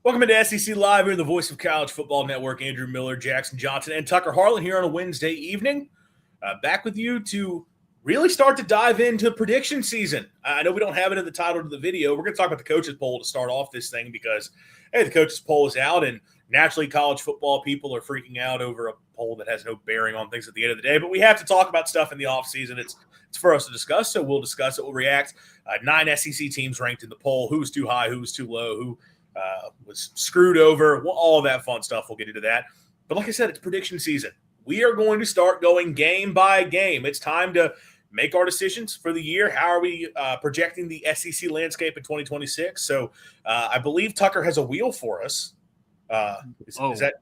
Welcome into SEC Live. Here, the voice of College Football Network. Andrew Miller, Jackson Johnson, and Tucker Harlan here on a Wednesday evening. Back with you to really start to dive into prediction season. I know we don't have it in the title of the video. We're going to talk about the coaches poll to start off this thing because, hey, the coaches poll is out, and naturally college football people are freaking out over a poll that has no bearing on things at the end of the day. But we have to talk about stuff in the offseason. It's for us to discuss, so we'll discuss it. We'll react. 9 SEC teams ranked in the poll. Who was too high? Who was too low? Who was screwed over? Well, all of that fun stuff. We'll get into that. But like I said, it's prediction season. We are going to start going game by game. It's time to make our decisions for the year. How are we projecting the SEC landscape in 2026? So I believe Tucker has a wheel for us. Is that?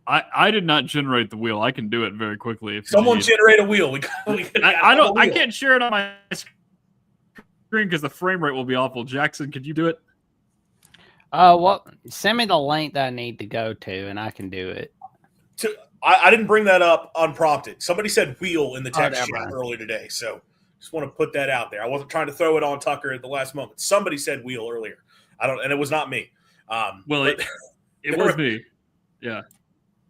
I did not generate the wheel. I can do it very quickly. If someone generate a wheel. I can't share it on my screen because the frame rate will be awful. Jackson, could you do it? Well, send me the link that I need to go to, and I can do it. I didn't bring that up unprompted. Somebody said wheel in the text chat earlier today, so just want to put that out there. I wasn't trying to throw it on Tucker at the last moment. Somebody said wheel earlier. And it was not me. It was me. Yeah.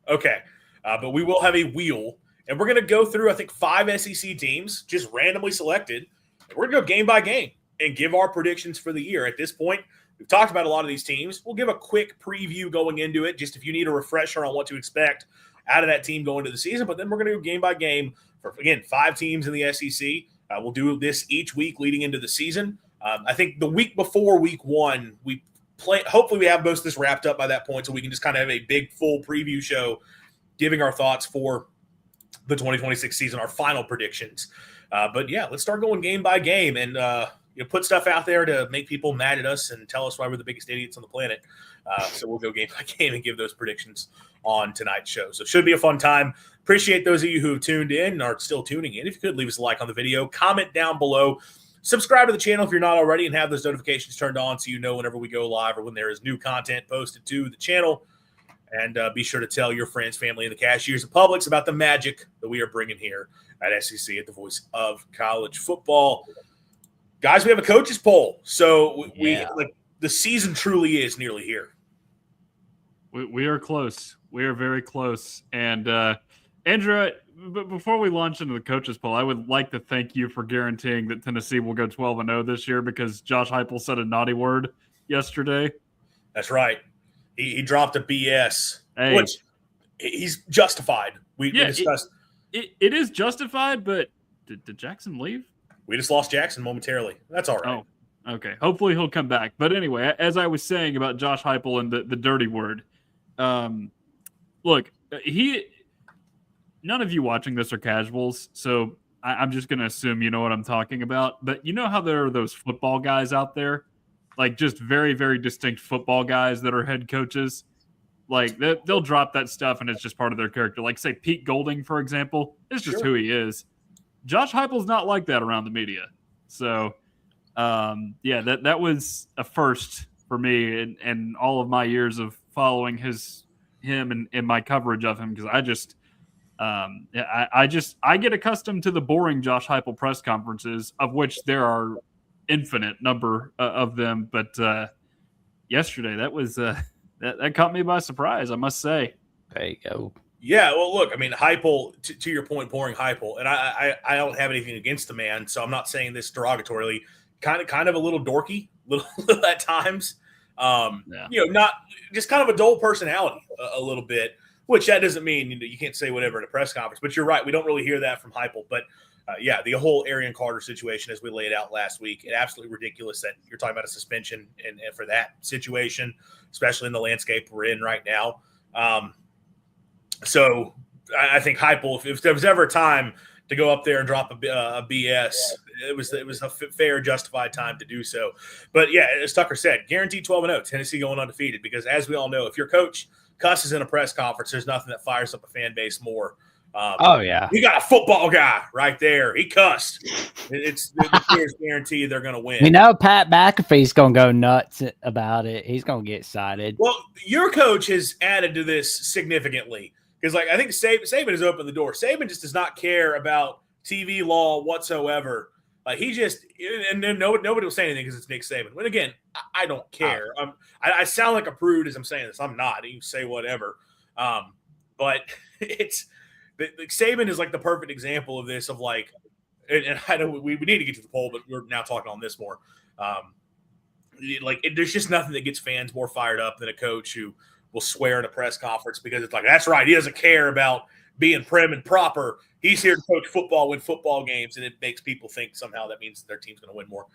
Okay, but we will have a wheel, and we're going to go through, I think, 5 SEC teams, just randomly selected. We're going to go game by game and give our predictions for the year. At this point, we've talked about a lot of these teams. We'll give a quick preview going into it, just if you need a refresher on what to expect out of that team going into the season. But then we're going to go game by game for, again, 5 teams in the SEC. We'll do this each week leading into the season. I think the week before week 1, we play. Hopefully we have most of this wrapped up by that point so we can just kind of have a big full preview show giving our thoughts for the 2026 season, our final predictions. But yeah, let's start going game by game and put stuff out there to make people mad at us and tell us why we're the biggest idiots on the planet. So we'll go game by game and give those predictions on tonight's show. So it should be a fun time. Appreciate those of you who have tuned in and are still tuning in. If you could leave us a like on the video, comment down below. Subscribe to the channel if you're not already and have those notifications turned on so you know whenever we go live or when there is new content posted to the channel. And be sure to tell your friends, family, and the cashiers and Publix about the magic that we are bringing here at SEC at the voice of college football. Guys, we have a coaches poll. So the season truly is nearly here. We are close. We are very close. And Andrew, before we launch into the coaches poll, I would like to thank you for guaranteeing that Tennessee will go 12-0 this year because Josh Heupel said a naughty word yesterday. That's right. He dropped a BS, hey. Which he's justified. We discussed. It is justified, but did Jackson leave? We just lost Jackson momentarily. That's all right. Oh, okay. Hopefully he'll come back. But anyway, as I was saying about Josh Heupel and the dirty word, look, none of you watching this are casuals, so I'm just going to assume you know what I'm talking about. But you know how there are those football guys out there? Like just very, very distinct football guys that are head coaches. Like they'll drop that stuff and it's just part of their character. Like say Pete Golding, for example, it's just who he is. Josh Heupel's not like that around the media. So, that was a first for me and all of my years of following him and my coverage of him because I get accustomed to the boring Josh Heupel press conferences, of which there are infinite number of them, but yesterday that was that caught me by surprise, I must say. There you go. Yeah, well, look, I mean, Heupel, to your point, boring Heupel, and I don't have anything against the man, so I'm not saying this derogatorily. Kind of a little dorky, little at times. Not just kind of a dull personality a little bit. Which that doesn't mean you can't say whatever in a press conference. But you're right, we don't really hear that from Heupel, but. The whole Arian Carter situation, as we laid out last week, it's absolutely ridiculous that you're talking about a suspension and for that situation, especially in the landscape we're in right now. So I think Heupel, if there was ever a time to go up there and drop a BS, it was a fair, justified time to do so. But yeah, as Tucker said, guaranteed 12-0, Tennessee going undefeated, because as we all know, if your coach cusses in a press conference, there's nothing that fires up a fan base more. We got a football guy right there. He cussed. It's guaranteed they're going to win. You know, Pat McAfee's going to go nuts about it. He's going to get excited. Well, your coach has added to this significantly because, I think Saban has opened the door. Saban just does not care about TV law whatsoever. He just and then nobody will say anything because it's Nick Saban. But again, I don't care. I sound like a prude as I'm saying this. I'm not. You can say whatever. But it's Saban is like the perfect example of this. Of like, and I know we need to get to the poll, but we're now talking on this more. There's just nothing that gets fans more fired up than a coach who will swear in a press conference because it's like, that's right, he doesn't care about being prim and proper. He's here to coach football, win football games, and it makes people think somehow that means their team's going to win more.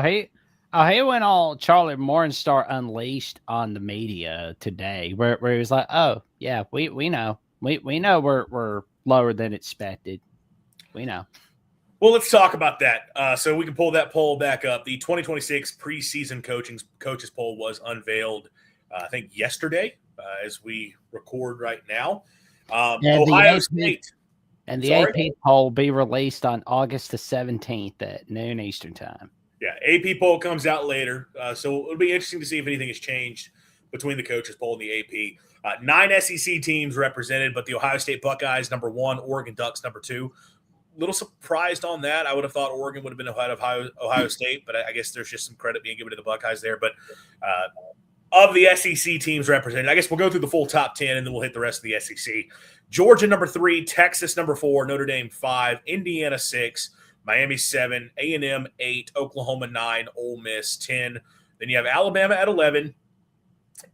He went all Charlie Morningstar Unleashed on the media today, where he was like, "Oh yeah, we know, we know we're lower than expected, we know." Well, let's talk about that. So we can pull that poll back up. The 2026 preseason coaches poll was unveiled, I think yesterday, as we record right now. Ohio State. And the AP poll will be released on August the 17th at noon Eastern time. Yeah, AP poll comes out later. So it'll be interesting to see if anything has changed between the coaches poll and the AP. 9 SEC teams represented, but the Ohio State Buckeyes, number 1, Oregon Ducks, number 2. Little surprised on that. I would have thought Oregon would have been ahead of Ohio State, but I guess there's just some credit being given to the Buckeyes there. But of the SEC teams represented, I guess we'll go through the full top 10 and then we'll hit the rest of the SEC. Georgia, number 3, Texas, number 4, Notre Dame, 5, Indiana, 6, Miami, 7, A&M, 8, Oklahoma, 9, Ole Miss, 10. Then you have Alabama at 11,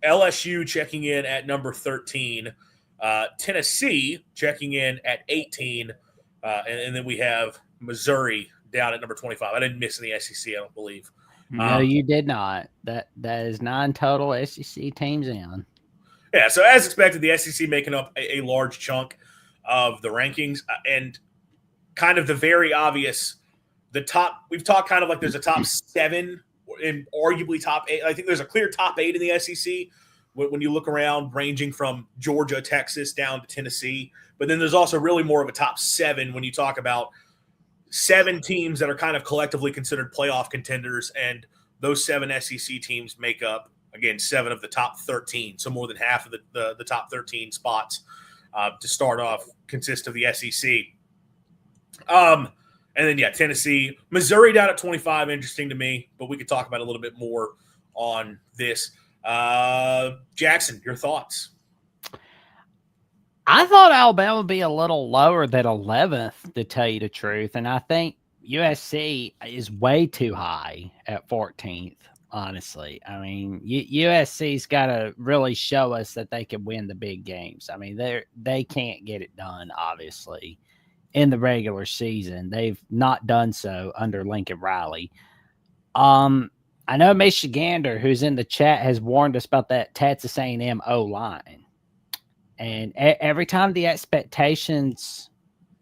LSU checking in at number 13, Tennessee checking in at 18, and then we have Missouri down at number 25. I didn't miss any SEC, I don't believe. No, you did not. That is 9 total SEC teams in. Yeah, so as expected, the SEC making up a large chunk of the rankings, and kind of the very obvious, the top. We've talked kind of like there's a top 7 and arguably top 8. I think there's a clear top 8 in the SEC when you look around, ranging from Georgia, Texas, down to Tennessee. But then there's also really more of a top 7 when you talk about 7 teams that are kind of collectively considered playoff contenders, and those 7 SEC teams make up, again, 7 of the top 13. So more than half of the top 13 spots to start off consist of the SEC. And then, Tennessee. Missouri down at 25, interesting to me, but we could talk about it a little bit more on this. Jackson, your thoughts? I thought Alabama would be a little lower than 11th, to tell you the truth. And I think USC is way too high at 14th, honestly. I mean, USC's got to really show us that they can win the big games. I mean, they can't get it done, obviously, in the regular season. They've not done so under Lincoln Riley. I know Michigander, who's in the chat, has warned us about that Texas A&M O-line. And every time the expectations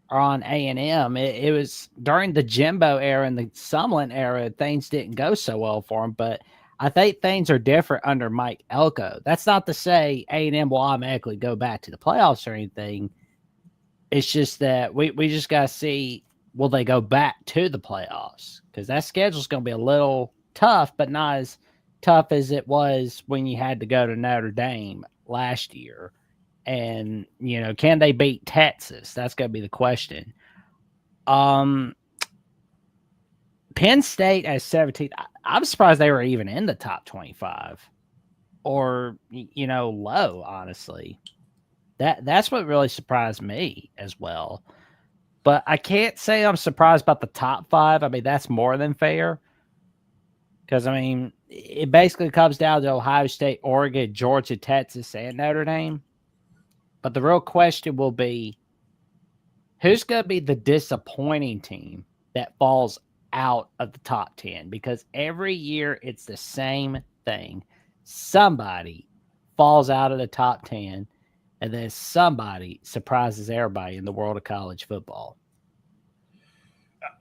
are on A&M, it was during the Jimbo era and the Sumlin era, things didn't go so well for them. But I think things are different under Mike Elko. That's not to say A&M will automatically go back to the playoffs or anything. It's just that we just got to see, will they go back to the playoffs? Because that schedule is going to be a little tough, but not as tough as it was when you had to go to Notre Dame last year. And, can they beat Texas? That's going to be the question. Penn State as 17th. I'm surprised they were even in the top 25 or, low, honestly. That's what really surprised me as well. But I can't say I'm surprised about the top 5. I mean, that's more than fair. Because, I mean, it basically comes down to Ohio State, Oregon, Georgia, Texas, and Notre Dame. But the real question will be, who's going to be the disappointing team that falls out of the top 10? Because every year it's the same thing. Somebody falls out of the top 10, and then somebody surprises everybody in the world of college football.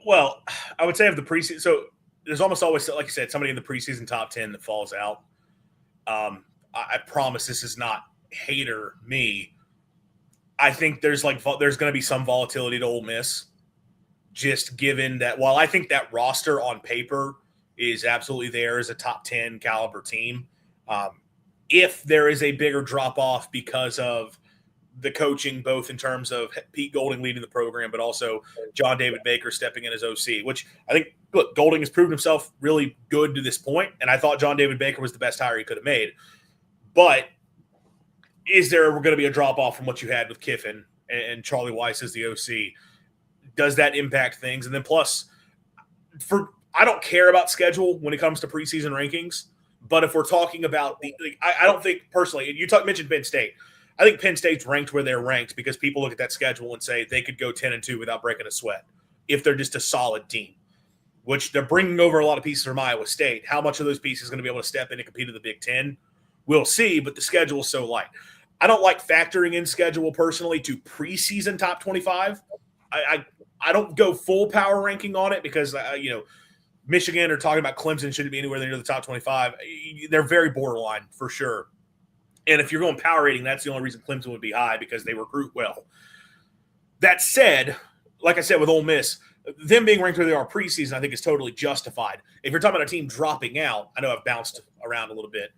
Well, I would say of the preseason, so there's almost always, like you said, somebody in the preseason top 10 that falls out. I promise this is not hater me. I think there's going to be some volatility to Ole Miss, just given that while I think that roster on paper is absolutely there as a top 10 caliber team, if there is a bigger drop off because of the coaching, both in terms of Pete Golding leading the program, but also John David Baker stepping in as OC, which I think, look, Golding has proven himself really good to this point, and I thought John David Baker was the best hire he could have made. But is there going to be a drop-off from what you had with Kiffin and Charlie Weiss as the OC? Does that impact things? And then plus, I don't care about schedule when it comes to preseason rankings, but if we're talking about I don't think personally, mentioned Penn State. I think Penn State's ranked where they're ranked because people look at that schedule and say they could go 10-2 without breaking a sweat if they're just a solid team, which they're bringing over a lot of pieces from Iowa State. How much of those pieces are going to be able to step in and compete in the Big Ten? We'll see, but the schedule is so light. I don't like factoring in schedule personally to preseason top 25. I don't go full power ranking on it because, Michigan are talking about Clemson shouldn't be anywhere near the top 25. They're very borderline for sure. And if you're going power rating, that's the only reason Clemson would be high because they recruit well. That said, like I said with Ole Miss, them being ranked where they are preseason, I think is totally justified. If you're talking about a team dropping out, I know I've bounced around a little bit.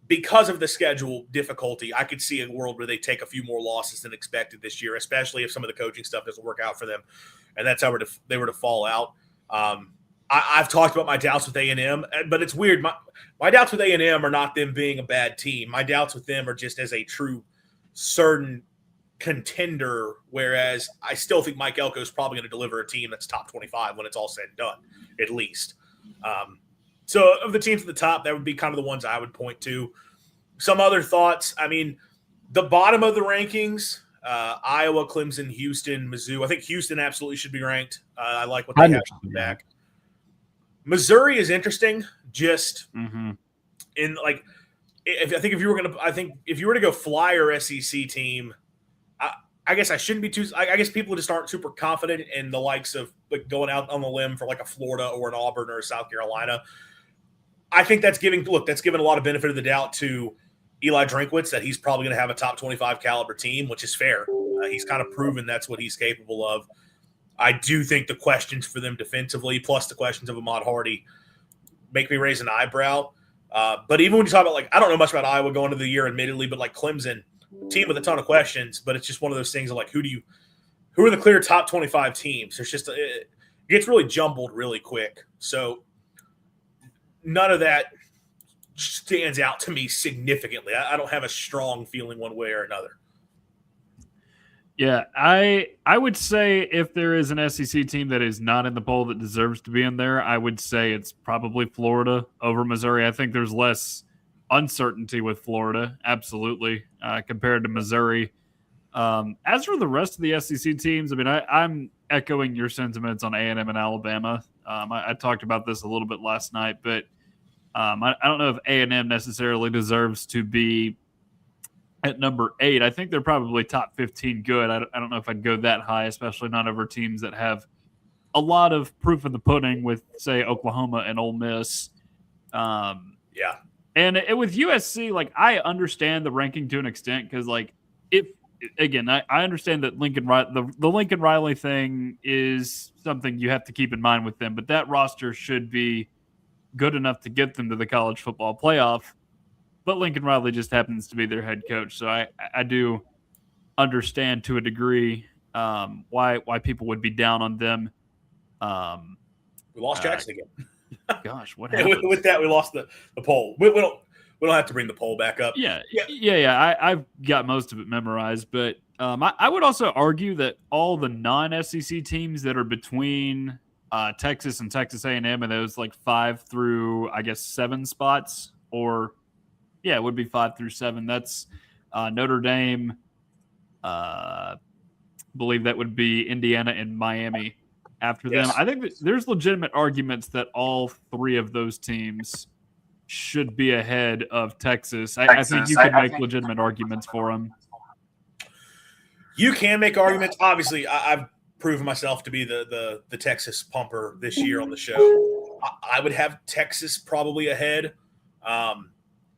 Because of the schedule difficulty, I could see a world where they take a few more losses than expected this year, especially if some of the coaching stuff doesn't work out for them. And that's how they were to fall out. I've talked about my doubts with A&M, but it's weird. My doubts with A&M are not them being a bad team. My doubts with them are just as a true certain contender, whereas I still think Mike Elko is probably going to deliver a team that's top 25 when it's all said and done, at least. So of the teams at the top, that would be kind of the ones I would point to. Some other thoughts. I mean, the bottom of the rankings, Iowa, Clemson, Houston, Mizzou. I think Houston absolutely should be ranked. I like what they have back. Missouri is interesting. Just in like, if you were to go flyer SEC team, I guess I shouldn't be too. I guess people just aren't super confident in the likes of like going out on the limb for like a Florida or an Auburn or a South Carolina. I think that's giving a lot of benefit of the doubt to Eli Drinkwitz that he's probably going to have a top 25 caliber team, which is fair. He's kind of proven that's what he's capable of. I do think the questions for them defensively, plus the questions of Ahmad Hardy, make me raise an eyebrow. But even when you talk about, like, I don't know much about Iowa going into the year, admittedly, but like Clemson, team with a ton of questions, but it's just one of those things of like, who are the clear top 25 teams? There's just it gets really jumbled really quick. So none of that stands out to me significantly. I don't have a strong feeling one way or another. Yeah, I would say if there is an SEC team that is not in the poll that deserves to be in there, I would say it's probably Florida over Missouri. I think there's less uncertainty with Florida, absolutely, compared to Missouri. As for the rest of the SEC teams, I mean, I'm echoing your sentiments on A&M and Alabama. I talked about this a little bit last night, but I don't know if A&M necessarily deserves to be at number 8. I think they're probably top 15 good. I don't know if I'd go that high, especially not over teams that have a lot of proof in the pudding with, say, Oklahoma and Ole Miss. Yeah. And with USC, like, I understand the ranking to an extent because, like, I understand that the Lincoln Riley thing is something you have to keep in mind with them, but that roster should be good enough to get them to the college football playoff. But Lincoln Riley just happens to be their head coach, so I do understand to a degree why people would be down on them. We lost Jackson again. Gosh, what happened? With that, we lost the poll. We don't have to bring the poll back up. Yeah. I've got most of it memorized, but I would also argue that all the non-SEC teams that are between Texas and Texas A&M and those like 5 through, I guess, 7 spots, or it would be 5 through 7. That's Notre Dame. Believe that would be Indiana and Miami after them. I think that there's legitimate arguments that all 3 of those teams should be ahead of Texas. I think you could make legitimate arguments for them. You can make arguments. Obviously, I've proven myself to be the Texas pumper this year on the show. I would have Texas probably ahead.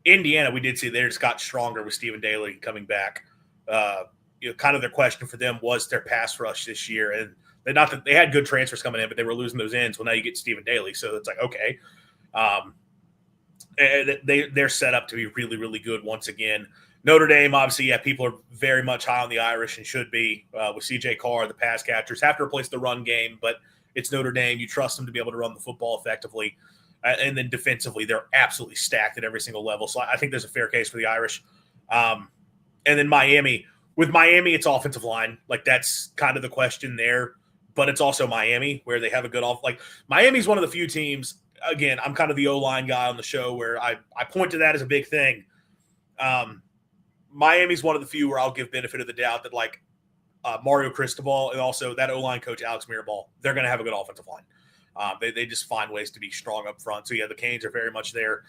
Indiana, we did see they just got stronger with Stephen Daly coming back. Kind of their question for them was their pass rush this year, and they had good transfers coming in, but they were losing those ends. Well, now you get Stephen Daly, so it's like okay. And they're set up to be really, really good once again. Notre Dame, obviously, yeah, people are very much high on the Irish and should be with C.J. Carr, the pass catchers. Have to replace the run game, but it's Notre Dame. You trust them to be able to run the football effectively. And then defensively, they're absolutely stacked at every single level. So I think there's a fair case for the Irish. And then Miami. With Miami, it's offensive line. Like, that's kind of the question there. But it's also Miami, where they have a good off. Like, Miami's one of the few teams. Again, I'm kind of the O-line guy on the show where I point to that as a big thing. Miami's one of the few where I'll give benefit of the doubt that, like, Mario Cristobal and also that O-line coach, Alex Mirabal, they're going to have a good offensive line. They just find ways to be strong up front. So, yeah, the Canes are very much there.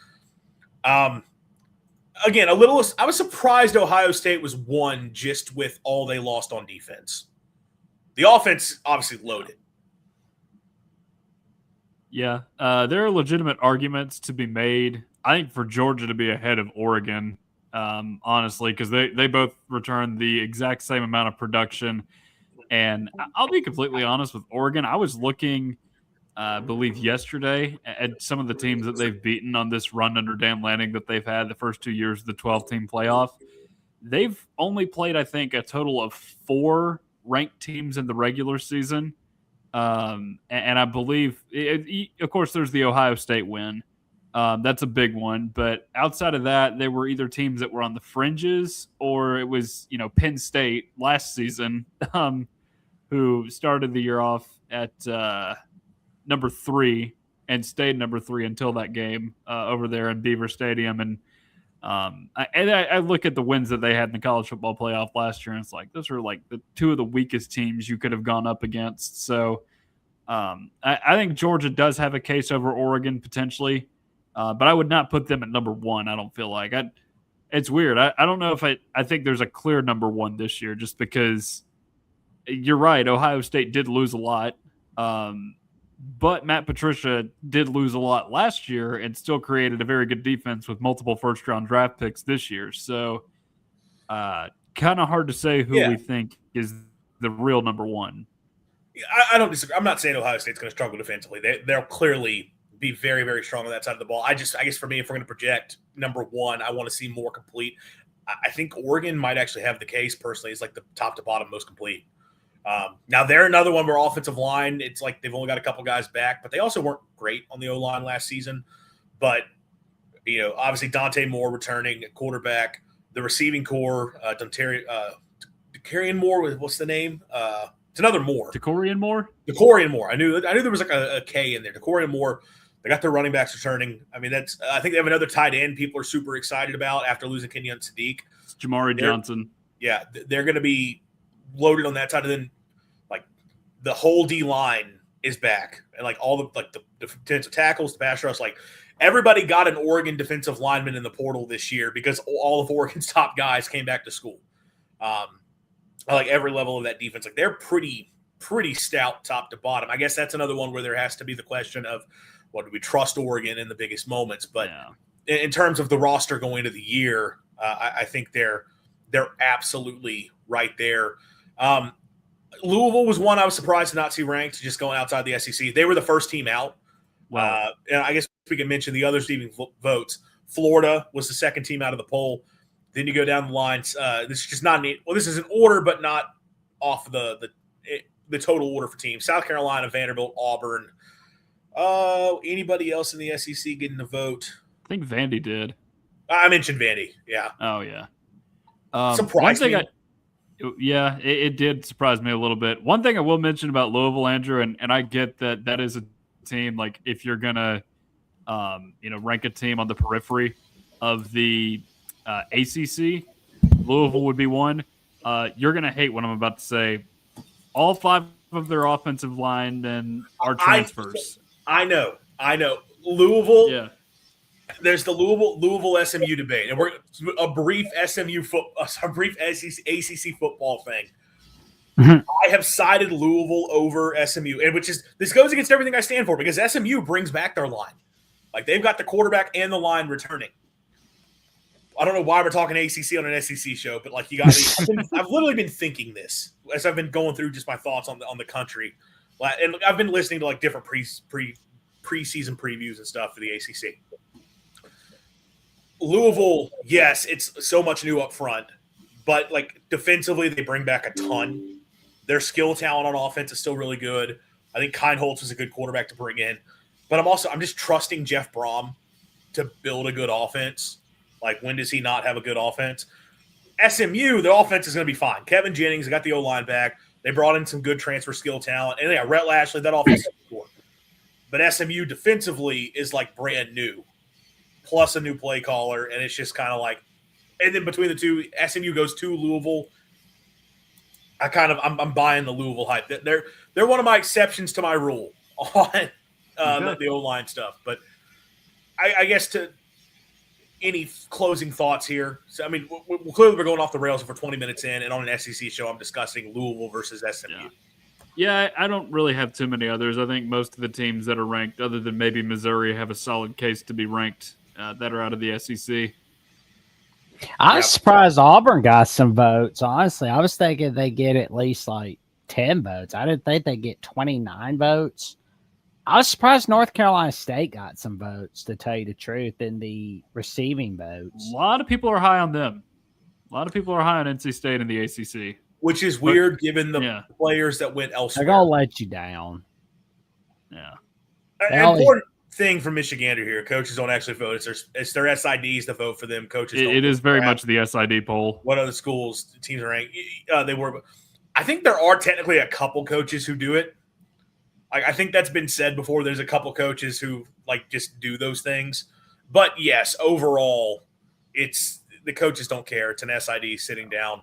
Again, I was surprised Ohio State was one just with all they lost on defense. The offense obviously loaded. Yeah, there are legitimate arguments to be made, I think, for Georgia to be ahead of Oregon, honestly, because they both returned the exact same amount of production. And I'll be completely honest with Oregon. I was looking, I believe, yesterday at some of the teams that they've beaten on this run under Dan Lanning that they've had the first 2 years of the 12-team playoff. They've only played, I think, a total of 4 ranked teams in the regular season. And I believe, of course, there's the Ohio State win. That's a big one. But outside of that, they were either teams that were on the fringes or it was, Penn State last season who started the year off at number 3 and stayed number 3 until that game over there in Beaver Stadium. And I look at the wins that they had in the college football playoff last year, and it's like those are like the 2 of the weakest teams you could have gone up against. So I think Georgia does have a case over Oregon potentially, but I would not put them at number 1. I don't feel like it's weird. I don't know if I think there's a clear number 1 this year, just because you're right. Ohio State did lose a lot. But Matt Patricia did lose a lot last year and still created a very good defense with multiple first-round draft picks this year. So kind of hard to say who we think is the real number 1. I don't disagree. I'm not saying Ohio State's going to struggle defensively. They'll clearly be very, very strong on that side of the ball. I guess for me, if we're going to project number 1, I want to see more complete. I think Oregon might actually have the case personally. It's like the top to bottom most complete. Now they're another one where offensive line, it's like they've only got a couple guys back, but they also weren't great on the O-line last season. But, obviously Dante Moore returning at quarterback, the receiving core, Decarian Moore, what's the name? It's another Moore. Decorian Moore? Decorian Moore. I knew there was like a K in there. Decorian Moore. They got their running backs returning. I mean, I think they have another tight end people are super excited about after losing Kenyon Sadiq. It's Jamari Johnson. Yeah, they're going to be loaded on that side, and then like the whole D line is back, and like all the defensive tackles, the pass rush, like everybody got an Oregon defensive lineman in the portal this year because all of Oregon's top guys came back to school. Like every level of that defense, like they're pretty stout top to bottom. I guess that's another one where there has to be the question of, well, do we trust Oregon in the biggest moments? But in terms of the roster going into the year, I think they're absolutely right there. Louisville was one I was surprised to not see ranked, just going outside the SEC. They were the first team out. Wow. And I guess we can mention the other receiving votes. Florida was the second team out of the poll. Then you go down the lines. This is just not – well, this is an order, but not off the total order for teams. South Carolina, Vanderbilt, Auburn. Anybody else in the SEC getting a vote? I think Vandy did. I mentioned Vandy, yeah. Oh, yeah. Surprised me. It did surprise me a little bit. One thing I will mention about Louisville, Andrew, and I get that is a team, like if you're going to rank a team on the periphery of the ACC, Louisville would be one. You're going to hate what I'm about to say. All 5 of their offensive linemen are transfers. I know. Louisville. Yeah. There's the Louisville SMU debate, and we're a brief ACC football thing. Mm-hmm. I have sided Louisville over SMU, and this goes against everything I stand for because SMU brings back their line. Like they've got the quarterback and the line returning. I don't know why we're talking ACC on an SEC show, but like you got me. I've literally been thinking this as I've been going through just my thoughts on the country, and I've been listening to like different preseason previews and stuff for the ACC. Louisville, yes, it's so much new up front, but like defensively, they bring back a ton. Their skill talent on offense is still really good. I think Keinholz is a good quarterback to bring in, but I'm just trusting Jeff Brom to build a good offense. Like, when does he not have a good offense? SMU, the offense is going to be fine. Kevin Jennings got the O-line back. They brought in some good transfer skill talent. And yeah, Rhett Lashley, that offense is good. But SMU defensively is like brand new, plus a new play caller. And it's just kind of like, and then between the two, SMU goes to Louisville. I'm buying the Louisville hype. They're one of my exceptions to my rule on the O-line stuff. But I guess to any closing thoughts here. So, I mean, clearly we're going off the rails for 20 minutes in, and on an SEC show, I'm discussing Louisville versus SMU. Yeah, I don't really have too many others. I think most of the teams that are ranked, other than maybe Missouri, have a solid case to be ranked that are out of the SEC. I was surprised Auburn got some votes. Honestly, I was thinking they get at least like 10 votes. I didn't think they get 29 votes. I was surprised North Carolina State got some votes, to tell you the truth, in the receiving votes. A lot of people are high on them. A lot of people are high on NC State in the ACC. Which is weird given the players that went elsewhere. They're going to let you down. Yeah. An important thing for Michigander here, coaches don't actually vote. It's their SIDs to vote for them. Coaches don't. It is very much the SID poll. What other schools, teams are ranked? They were. I think there are technically a couple coaches who do it. I think that's been said before. There's a couple coaches who like just do those things. But yes, overall, it's the coaches don't care. It's an SID sitting down.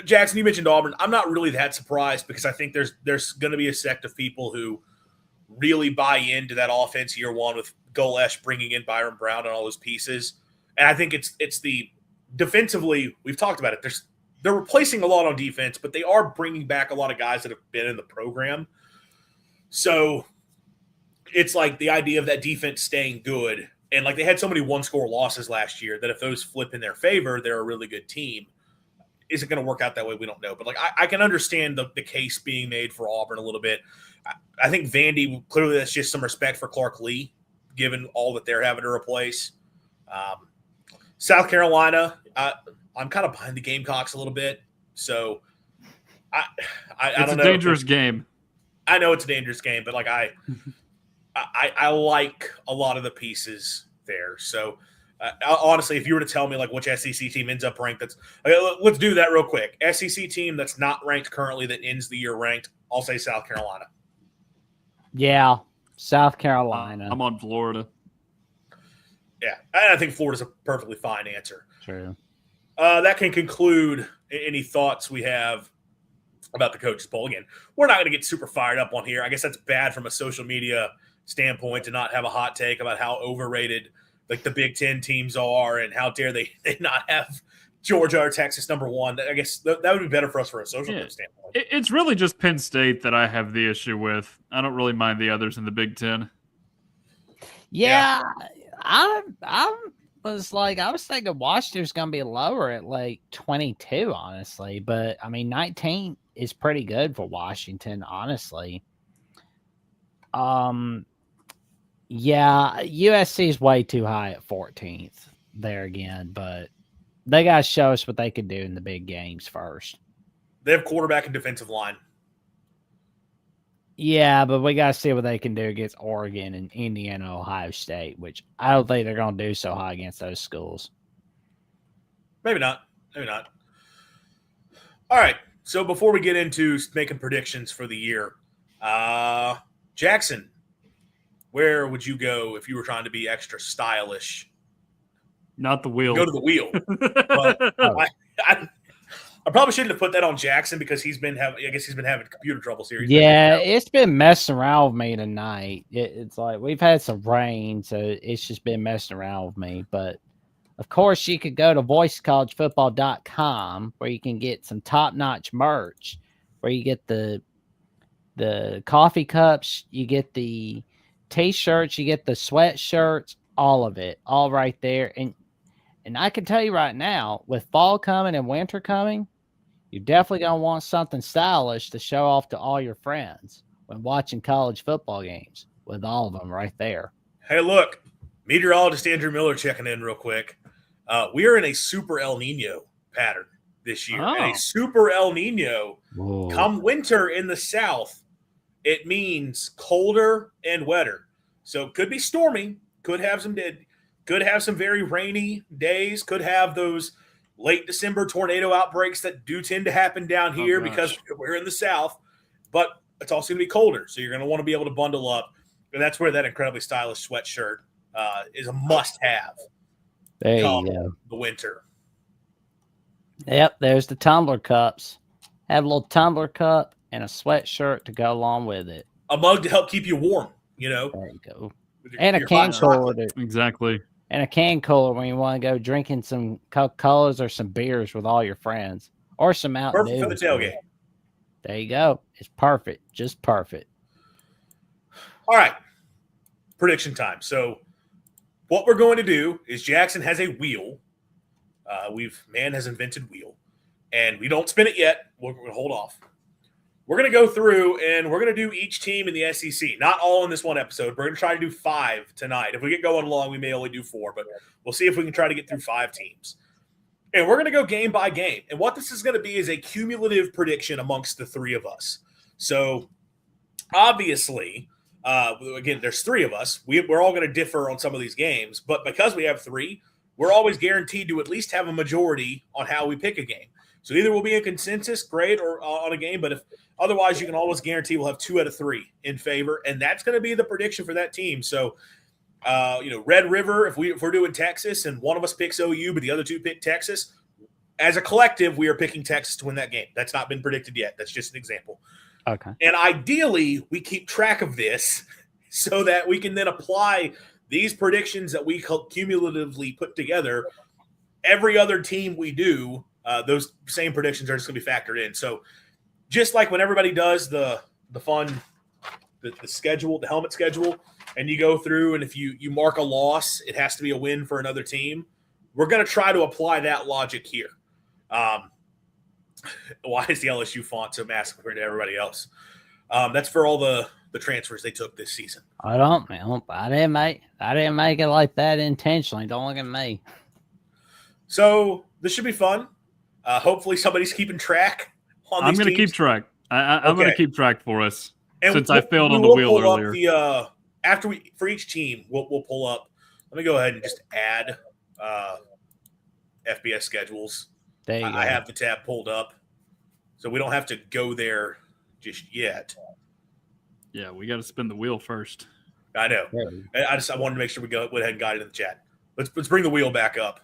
Jackson, you mentioned Auburn. I'm not really that surprised because I think there's going to be a sect of people who really buy into that offense year one with Golesh bringing in Byron Brown and all those pieces. And I think it's the defensively, we've talked about it. They're replacing a lot on defense, but they are bringing back a lot of guys that have been in the program. So it's like the idea of that defense staying good. And like they had so many one-score losses last year that if those flip in their favor, they're a really good team. Is it going to work out that way? We don't know. But like I can understand the case being made for Auburn a little bit. I think Vandy, clearly that's just some respect for Clark Lee, given all that they're having to replace. South Carolina, I'm kind of behind the Gamecocks a little bit. So I don't know. It's a dangerous game. I know it's a dangerous game, but like I like a lot of the pieces there. So honestly, if you were to tell me like which SEC team ends up ranked, let's do that real quick. SEC team that's not ranked currently that ends the year ranked, I'll say South Carolina. Yeah, South Carolina. I'm on Florida. Yeah, I think Florida's a perfectly fine answer. True. That can conclude any thoughts we have about the coaches poll. Again, we're not going to get super fired up on here. I guess that's bad from a social media standpoint to not have a hot take about how overrated like the Big Ten teams are and how dare they not have Georgia or Texas number one. I guess that would be better for us for a social media standpoint. It's really just Penn State that I have the issue with. I don't really mind the others in the Big Ten. Yeah. I was thinking Washington's going to be lower at like 22, honestly. But, I mean, 19 is pretty good for Washington, honestly. Yeah, USC is way too high at 14th there again. But they got to show us what they can do in the big games first. They have quarterback and defensive line. Yeah, but we got to see what they can do against Oregon and Indiana, Ohio State, which I don't think they're going to do so high against those schools. Maybe not. All right. So before we get into making predictions for the year, Jackson, where would you go if you were trying to be extra stylish? Not the wheel. Go to the wheel. But I probably shouldn't have put that on Jackson because he's been having computer troubles here. It's been messing around with me tonight. It's like we've had some rain, so it's just been messing around with me. But of course, you could go to voicecollegefootball.com where you can get some top-notch merch, where you get the coffee cups, you get the T-shirts, you get the sweatshirts, all of it, all right there. And I can tell you right now, with fall coming and winter coming, you're definitely going to want something stylish to show off to all your friends when watching college football games with all of them right there. Hey, look, Meteorologist Andrew Miller checking in real quick. We are in a super El Nino pattern this year. And a super El Nino, come winter in the south, it means colder and wetter. So could be stormy, could have some very rainy days, could have those late December tornado outbreaks that do tend to happen down here because we're in the south. But it's also going to be colder, so you're going to want to be able to bundle up. And that's where that incredibly stylish sweatshirt is a must-have. There you go. The winter. Yep, there's the tumbler cups. Have a little tumbler cup and a sweatshirt to go along with it. A mug to help keep you warm, There you go. Your, and a can cooler. Exactly. And a can cooler when you want to go drinking some Coca-Colas or some beers with all your friends. Or some Mountain Dew. Perfect for the tailgate. There you go. It's perfect. Just perfect. All right. Prediction time. So what we're going to do is Jackson has a wheel. Man has invented wheel. And we don't spin it yet. We're going to hold off. We're going to go through and we're going to do each team in the SEC. Not all in this one episode. We're going to try to do 5 tonight. If we get going long, we may only do 4, but we'll see if we can try to get through 5 teams. And we're going to go game by game. And what this is going to be is a cumulative prediction amongst the 3 of us. So obviously, again, there's 3 of us. We're all going to differ on some of these games. But because we have 3, we're always guaranteed to at least have a majority on how we pick a game. So either we'll be in consensus, great, or on a game. But if otherwise, you can always guarantee we'll have 2 out of 3 in favor. And that's going to be the prediction for that team. So Red River, if we're doing Texas and one of us picks OU, but the other 2 pick Texas, as a collective, we are picking Texas to win that game. That's not been predicted yet. That's just an example. Okay. And ideally, we keep track of this so that we can then apply these predictions that we cumulatively put together. Every other team we do, those same predictions are just going to be factored in. So just like when everybody does the fun, the schedule, the helmet schedule, and you go through, and if you mark a loss, it has to be a win for another team. We're going to try to apply that logic here. Why is the LSU font so massive compared to everybody else? That's for all the transfers they took this season. I didn't make it like that intentionally. Don't look at me. So this should be fun. Hopefully somebody's keeping track on these I'm going to keep track. I'm going to keep track for us since I failed on the wheel earlier. For each team, we'll pull up. Let me go ahead and just add FBS schedules. There you go. I have the tab pulled up, so we don't have to go there just yet. Yeah, we got to spin the wheel first. I know. I wanted to make sure we went ahead and got it in the chat. Let's bring the wheel back up.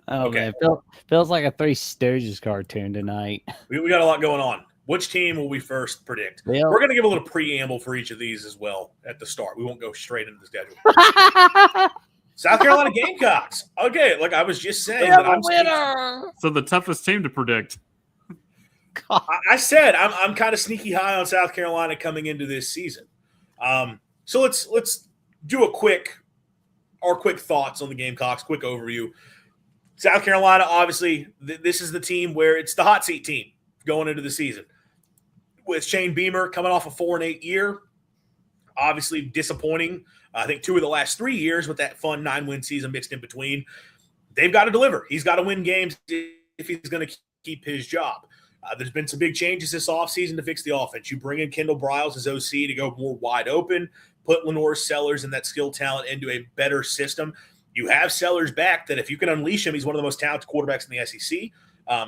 Oh, okay. Man. Feels like a Three Stooges cartoon tonight. We got a lot going on. Which team will we first predict? We're going to give a little preamble for each of these as well at the start. We won't go straight into the schedule. South Carolina Gamecocks. Okay, like I was just saying. So the toughest team to predict. I said I'm kind of sneaky high on South Carolina coming into this season. So let's do our quick thoughts on the Gamecocks. Quick overview. South Carolina, obviously, this is the team where it's the hot seat team going into the season. With Shane Beamer coming off a 4-8 year, obviously disappointing. I think 2 of the last 3 years with that fun 9-win season mixed in between. They've got to deliver. He's got to win games if he's going to keep his job. There's been some big changes this offseason to fix the offense. You bring in Kendall Briles as OC to go more wide open, put Lenore Sellers and that skill talent into a better system. You have Sellers back that if you can unleash him, he's one of the most talented quarterbacks in the SEC.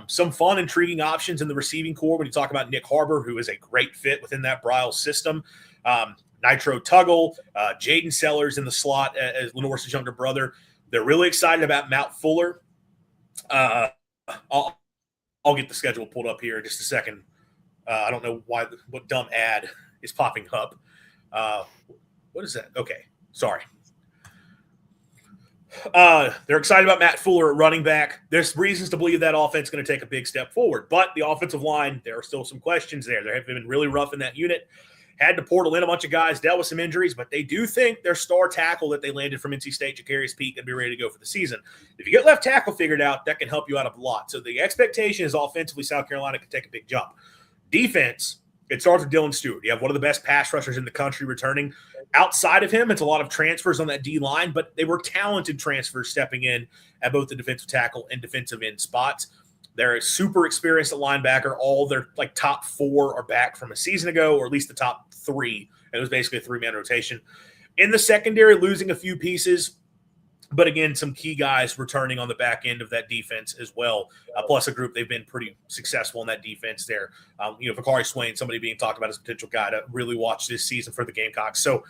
Some fun, intriguing options in the receiving core when you talk about Nick Harbor, who is a great fit within that Briles system. Nitro Tuggle, Jaden Sellers in the slot as Lenore's younger brother. They're really excited about Matt Fuller. I'll get the schedule pulled up here in just a second. I don't know what dumb ad is popping up. What is that? Okay, sorry. They're excited about Matt Fuller at running back. There's reasons to believe that offense is going to take a big step forward. But the offensive line, there are still some questions there. They have been really rough in that unit. Had to portal in a bunch of guys, dealt with some injuries, but they do think their star tackle that they landed from NC State, Jacarius Peak, can be ready to go for the season. If you get left tackle figured out, that can help you out a lot. So the expectation is offensively South Carolina can take a big jump. Defense, It starts with Dylan Stewart. You have one of the best pass rushers in the country returning. Outside of him, it's a lot of transfers on that D line, but they were talented transfers stepping in at both the defensive tackle and defensive end spots. They're super experienced at linebacker. All their top 4 are back from a season ago, or at least the top 3. And it was basically a 3-man rotation. In the secondary, losing a few pieces, but again, some key guys returning on the back end of that defense as well. Plus a group they've been pretty successful in that defense there. Vakari Swain, somebody being talked about as a potential guy to really watch this season for the Gamecocks. So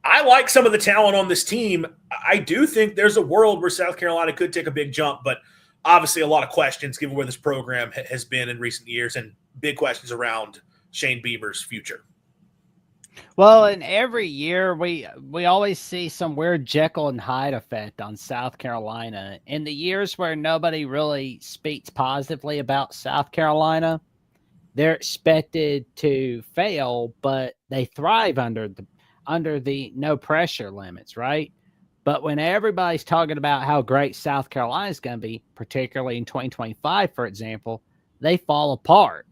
I like some of the talent on this team. I do think there's a world where South Carolina could take a big jump, but obviously a lot of questions given where this program has been in recent years and big questions around Shane Beamer's future. Well, and every year we always see some weird Jekyll and Hyde effect on South Carolina. In the years where nobody really speaks positively about South Carolina, they're expected to fail, but they thrive under the no pressure limits, right? But when everybody's talking about how great South Carolina is going to be, particularly in 2025, for example, they fall apart.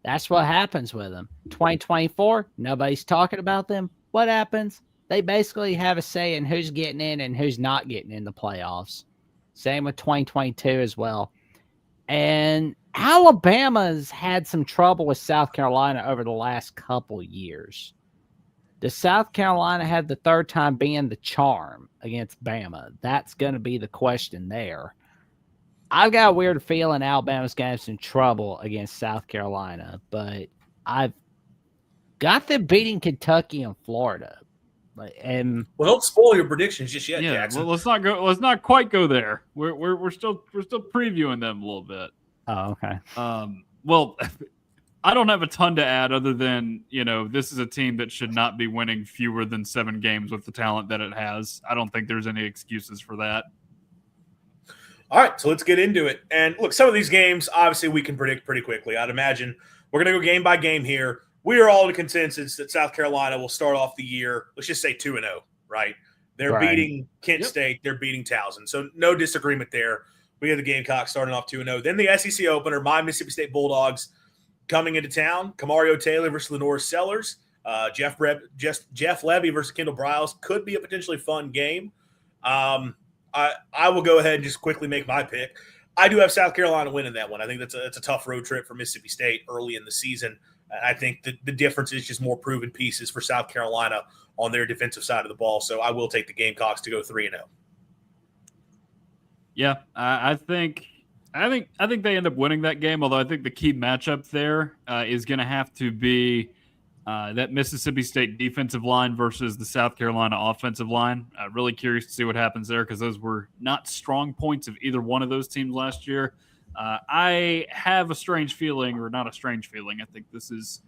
That's what happens with them. 2024, nobody's talking about them. What happens? They basically have a say in who's getting in and who's not getting in the playoffs. Same with 2022 as well. And Alabama's had some trouble with South Carolina over the last couple years. Does South Carolina have the third time being the charm against Bama? That's going to be the question there. I've got a weird feeling Alabama's going to have some trouble against South Carolina, but I've got them beating Kentucky and Florida. And don't spoil your predictions just yet, yeah, Jackson. Well, let's not quite go there. We're still previewing them a little bit. Oh, okay. Well, I don't have a ton to add other than, this is a team that should not be winning fewer than 7 games with the talent that it has. I don't think there's any excuses for that. All right, so let's get into it. And look, some of these games, obviously, we can predict pretty quickly. I'd imagine we're going to go game by game here. We are all in consensus that South Carolina will start off the year, let's just say 2-0, right? They're beating Kent State. They're beating Towson. So no disagreement there. We have the Gamecocks starting off 2-0. Then the SEC opener, my Mississippi State Bulldogs coming into town. Kamario Taylor versus Lenore Sellers. Jeff Levy versus Kendall Briles could be a potentially fun game. I will go ahead and just quickly make my pick. I do have South Carolina winning that one. I think that's a tough road trip for Mississippi State early in the season. I think the difference is just more proven pieces for South Carolina on their defensive side of the ball. So I will take the Gamecocks to go 3-0. Yeah, I think they end up winning that game. Although I think the key matchup there is going to have to be that Mississippi State defensive line versus the South Carolina offensive line. Really curious to see what happens there because those were not strong points of either one of those teams last year. I have a strange feeling, or not a strange feeling. I think this is,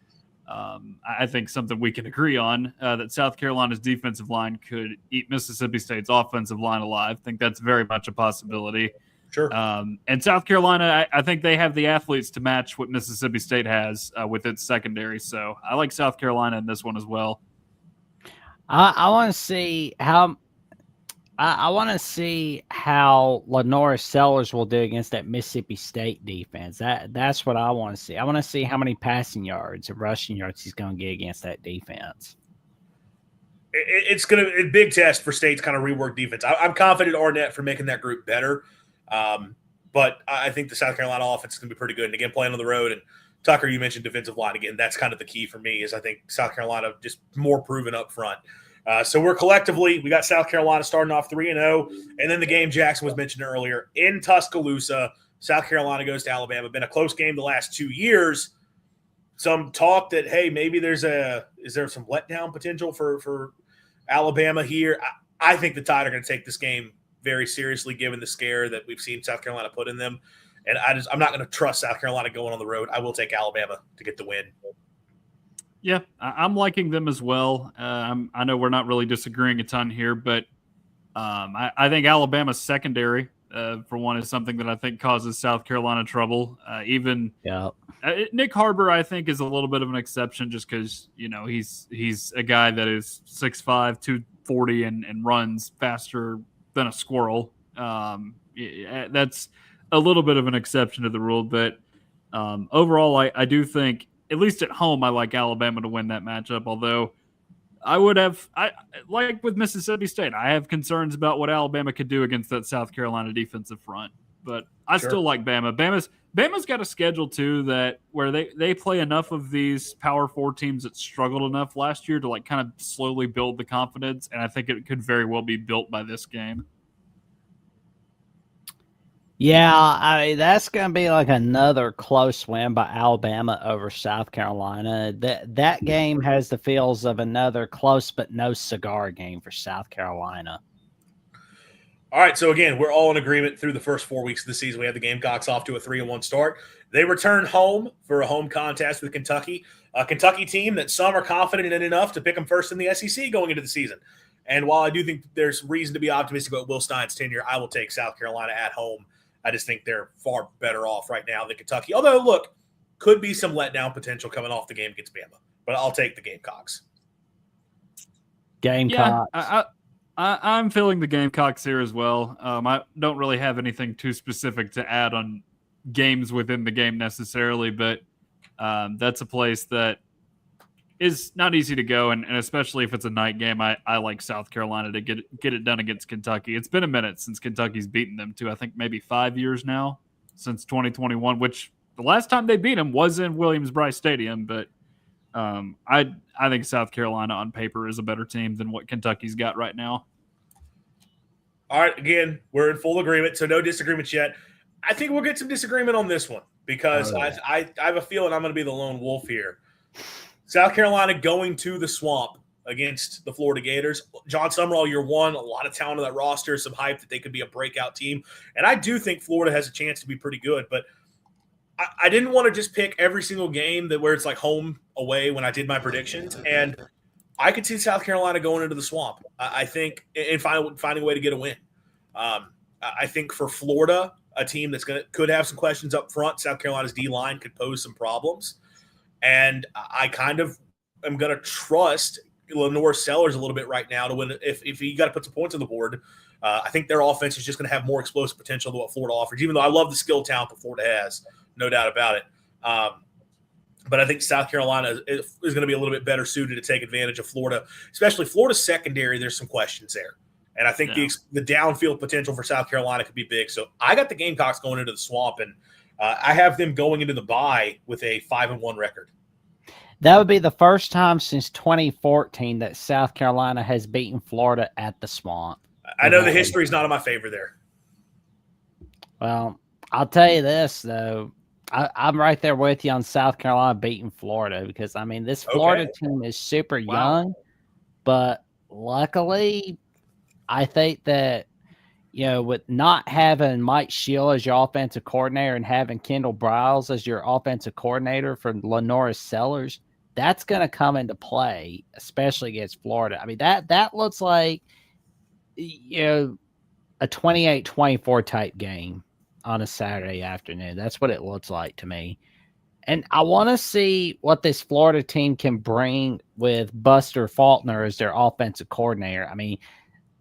I think something we can agree on, that South Carolina's defensive line could eat Mississippi State's offensive line alive. I think that's very much a possibility. Sure. And South Carolina, I think they have the athletes to match what Mississippi State has with its secondary. So I like South Carolina in this one as well. I want to see how Lenore Sellers will do against that Mississippi State defense. That's what I want to see. I want to see how many passing yards and rushing yards he's going to get against that defense. It's going to be a big test for State's kind of rework defense. I'm confident Arnett for making that group better. But I think the South Carolina offense is going to be pretty good. And again, playing on the road, and Tucker, you mentioned defensive line again. That's kind of the key for me is I think South Carolina just more proven up front. So we got South Carolina starting off 3-0. And then the game Jackson was mentioned earlier in Tuscaloosa, South Carolina goes to Alabama. Been a close game the last 2 years. Some talk that, hey, maybe is there some letdown potential for Alabama here? I think the Tide are going to take this game very seriously given the scare that we've seen South Carolina put in them. And I'm not going to trust South Carolina going on the road. I will take Alabama to get the win. Yeah, I'm liking them as well. I know we're not really disagreeing a ton here, but I think Alabama's secondary, for one, is something that I think causes South Carolina trouble. Nick Harbor, I think, is a little bit of an exception just because, he's a guy that is 6'5", 240 and runs faster than a squirrel. That's a little bit of an exception to the rule, but overall, I do think at least at home, I like Alabama to win that matchup. Although I like with Mississippi State, I have concerns about what Alabama could do against that South Carolina defensive front. But I still like Bama. Bama's got a schedule too that where they play enough of these Power 4 teams that struggled enough last year to like kind of slowly build the confidence, and I think it could very well be built by this game. Yeah, I mean, that's going to be like another close win by Alabama over South Carolina. That game has the feels of another close but no cigar game for South Carolina. All right, so again, we're all in agreement through the first 4 weeks of the season. We have the Gamecocks off to a 3-1 start. They return home for a home contest with Kentucky, a Kentucky team that some are confident in enough to pick them first in the SEC going into the season. And while I do think there's reason to be optimistic about Will Stein's tenure, I will take South Carolina at home. I just think they're far better off right now than Kentucky. Although, look, could be some letdown potential coming off the game against Bama. But I'll take the Gamecocks. Gamecocks. Yeah, I'm feeling the Gamecocks here as well. I don't really have anything too specific to add on games within the game necessarily, but that's a place that is not easy to go, and especially if it's a night game, I like South Carolina to get it done against Kentucky. It's been a minute since Kentucky's beaten them too. I think maybe 5 years now, since 2021, which the last time they beat them was in Williams-Brice Stadium. But I think South Carolina on paper is a better team than what Kentucky's got right now. All right, again, we're in full agreement, so no disagreements yet. I think we'll get some disagreement on this one because I have a feeling I'm going to be the lone wolf here. South Carolina going to the Swamp against the Florida Gators. John Summerall, year one, a lot of talent on that roster, some hype that they could be a breakout team. And I do think Florida has a chance to be pretty good, but I didn't want to just pick every single game where it's like home away when I did my predictions. And I could see South Carolina going into the Swamp. I think and finding a way to get a win. I think for Florida, a team that's could have some questions up front, South Carolina's D-line could pose some problems. And I kind of am going to trust Lenore Sellers a little bit right now to win. If he got to put some points on the board, I think their offense is just going to have more explosive potential than what Florida offers, even though I love the skill talent that Florida has, no doubt about it. But I think South Carolina is going to be a little bit better suited to take advantage of Florida, especially Florida's secondary. There's some questions there. And I think the downfield potential for South Carolina could be big. So I got the Gamecocks going into the Swamp, and I have them going into the bye with a 5-1 record. That would be the first time since 2014 that South Carolina has beaten Florida at the Swamp. I know the history is not in my favor there. Well, I'll tell you this, though. I'm right there with you on South Carolina beating Florida because, I mean, this Florida team is super young, but luckily I think that, you know, with not having Mike Shield as your offensive coordinator and having Kendall Briles as your offensive coordinator for Lenora Sellers, that's going to come into play, especially against Florida. I mean, that looks like, you know, a 28-24 type game on a Saturday afternoon. That's what it looks like to me. And I want to see what this Florida team can bring with Buster Faulkner as their offensive coordinator. I mean,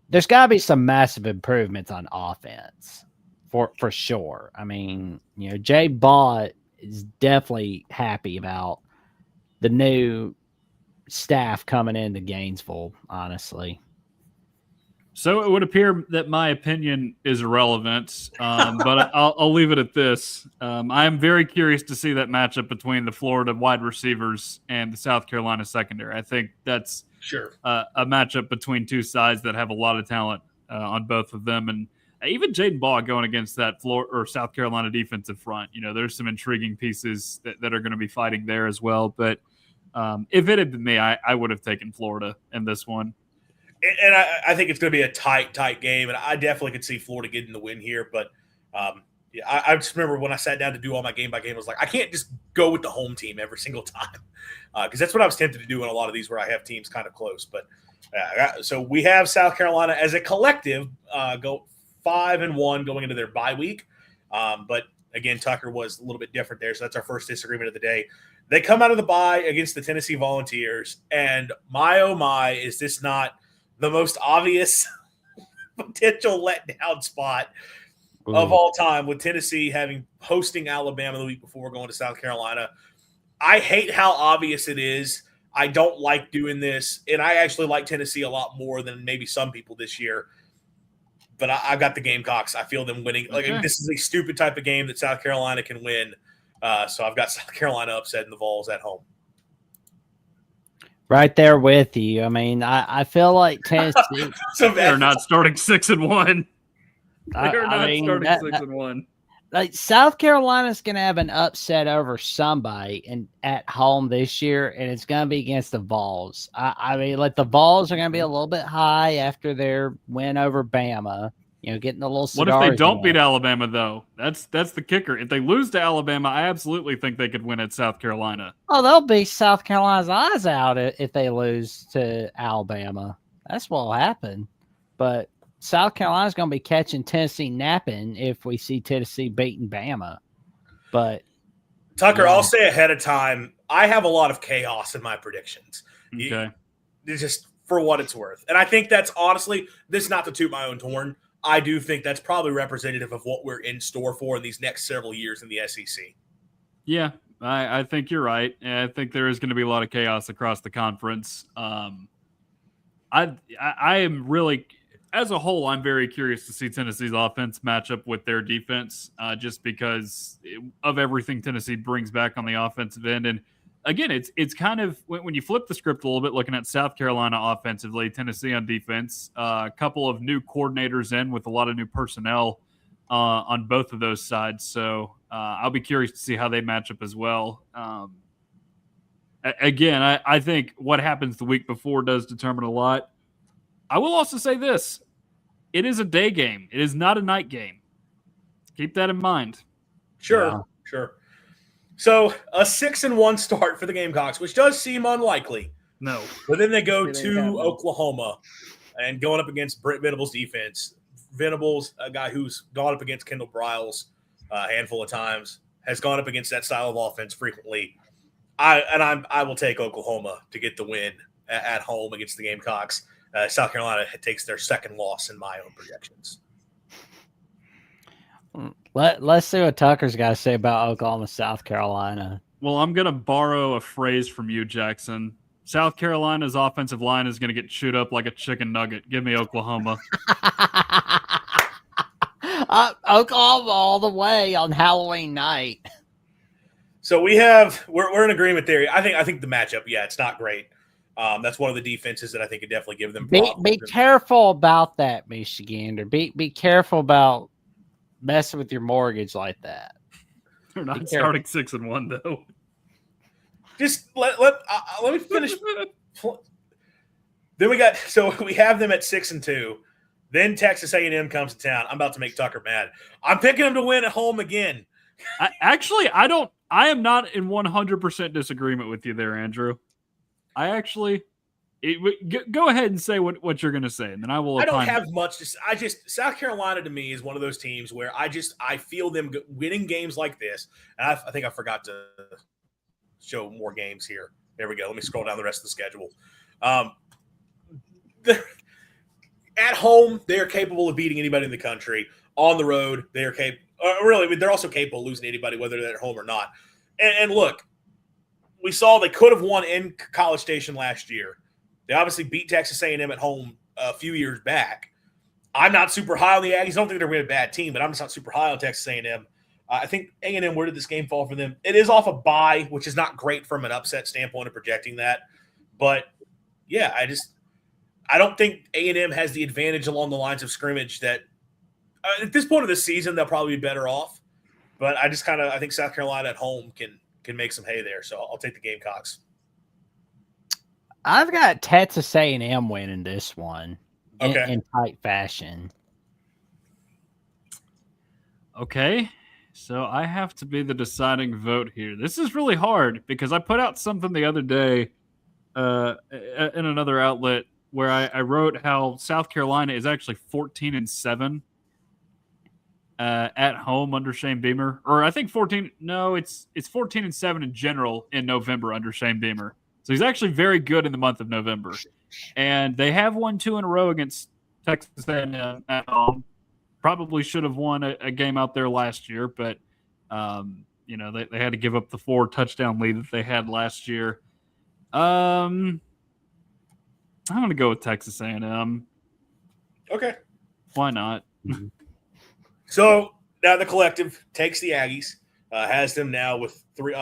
there's got to be some massive improvements on offense for sure. I mean, you know, Jay Bott is definitely happy about the new staff coming into Gainesville, honestly. So it would appear that my opinion is irrelevant, but I'll leave it at this. I am very curious to see that matchup between the Florida wide receivers and the South Carolina secondary. I think that's a matchup between two sides that have a lot of talent on both of them. And even Jaden Baugh going against that South Carolina defensive front, you know, there's some intriguing pieces that are going to be fighting there as well. But if it had been me, I would have taken Florida in this one. And I think it's going to be a tight game, and I definitely could see Florida getting the win here. But I just remember when I sat down to do all my game by game, I was like, I can't just go with the home team every single time because that's what I was tempted to do in a lot of these where I have teams kind of close. But so we have South Carolina as a collective go 5-1 going into their bye week. But again, Tucker was a little bit different there, so that's our first disagreement of the day. They come out of the bye against the Tennessee Volunteers, and my oh my, is this not the most obvious potential letdown spot of all time with Tennessee hosting Alabama the week before going to South Carolina. I hate how obvious it is. I don't like doing this, and I actually like Tennessee a lot more than maybe some people this year. But I've got the Gamecocks. I feel them winning. Okay. Like this is a stupid type of game that South Carolina can win. So I've got South Carolina upsetting the Vols at home. Right there with you. I mean, I feel like Tennessee. They're not starting 6-1. They're not mean, starting 6-1. Like South Carolina's going to have an upset over somebody at home this year, and it's going to be against the Vols. I mean, like the Vols are going to be a little bit high after their win over Bama. Getting a little. What if they don't beat Alabama though? That's the kicker. If they lose to Alabama, I absolutely think they could win at South Carolina. Oh, they'll beat South Carolina's eyes out if they lose to Alabama. That's what will happen. But South Carolina's going to be catching Tennessee napping if we see Tennessee beating Bama. But Tucker, I'll say ahead of time, I have a lot of chaos in my predictions. Okay. Just for what it's worth. And I think that's honestly, this is not to toot my own horn. I do think that's probably representative of what we're in store for in these next several years in the SEC. Yeah, I think you're right. I think there is going to be a lot of chaos across the conference. I am really, as a whole, I'm very curious to see Tennessee's offense match up with their defense, just because of everything Tennessee brings back on the offensive end. And again, it's kind of when you flip the script a little bit, looking at South Carolina offensively, Tennessee on defense, a couple of new coordinators in with a lot of new personnel on both of those sides. So I'll be curious to see how they match up as well. Again, I think what happens the week before does determine a lot. I will also say this. It is a day game. It is not a night game. Keep that in mind. Sure. So a 6-1 start for the Gamecocks, which does seem unlikely. No. But then they go to Oklahoma and going up against Britt Venables' defense. Venables, a guy who's gone up against Kendall Briles a handful of times, has gone up against that style of offense frequently. I will take Oklahoma to get the win at home against the Gamecocks. South Carolina takes their second loss in my own projections. Let's see what Tucker's got to say about Oklahoma, South Carolina. Well, I'm going to borrow a phrase from you, Jackson. South Carolina's offensive line is going to get chewed up like a chicken nugget. Give me Oklahoma. Oklahoma all the way on Halloween night. So we're in agreement there. I think the matchup, it's not great. That's one of the defenses that I think could definitely give them problems. Be careful about that, Michigander. Be careful about messing with your mortgage like that. They're not starting 6-1 though. Just let me finish. Then we have them at 6-2. Then Texas A&M comes to town. I'm about to make Tucker mad. I'm picking them to win at home again. I am not in 100% disagreement with you there, Andrew. Go ahead and say what you're going to say, and then I will. I don't have much to say. South Carolina to me is one of those teams where I feel them winning games like this. And I think I forgot to show more games here. There we go. Let me scroll down the rest of the schedule. At home, they are capable of beating anybody in the country. On the road, they are capable. Really, they're also capable of losing to anybody, whether they're at home or not. And look, we saw they could have won in College Station last year. They obviously beat Texas A&M at home a few years back. I'm not super high on the Aggies. I don't think they're a bad team, but I'm just not super high on Texas A&M. I think A&M, where did this game fall for them? It is off a bye, which is not great from an upset standpoint of projecting that. But, yeah, I don't think A&M has the advantage along the lines of scrimmage that at this point of the season, they'll probably be better off. But I think South Carolina at home can make some hay there. So I'll take the Gamecocks. I've got Texas A&M winning this one in tight fashion. Okay, so I have to be the deciding vote here. This is really hard because I put out something the other day in another outlet where I wrote how South Carolina is actually 14-7 at home under Shane Beamer. Or I think 14. No, it's 14-7 in general in November under Shane Beamer. So he's actually very good in the month of November. And they have won 2 in a row against Texas A&M at home. Probably should have won a game out there last year, but They had to give up the 4 touchdown lead that they had last year. I'm going to go with Texas A&M. Okay. Why not? So now the collective takes the Aggies, has them now with 3.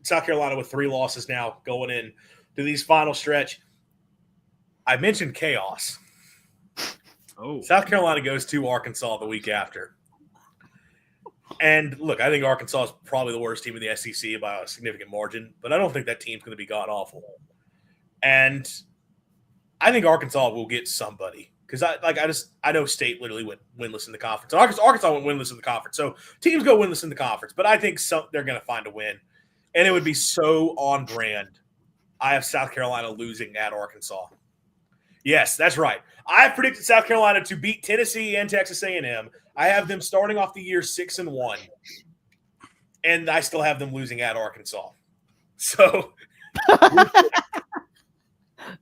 South Carolina with 3 losses now going in to these final stretch. I mentioned chaos. Oh, South Carolina goes to Arkansas the week after. And look, I think Arkansas is probably the worst team in the SEC by a significant margin, but I don't think that team's going to be god awful. And I think Arkansas will get somebody because I know State literally went winless in the conference. Arkansas went winless in the conference, so teams go winless in the conference. But I think they're going to find a win, and it would be so on brand. I have South Carolina losing at Arkansas. Yes, that's right. I have predicted South Carolina to beat Tennessee and Texas A&M. I have them starting off the year 6-1, and I still have them losing at Arkansas. So,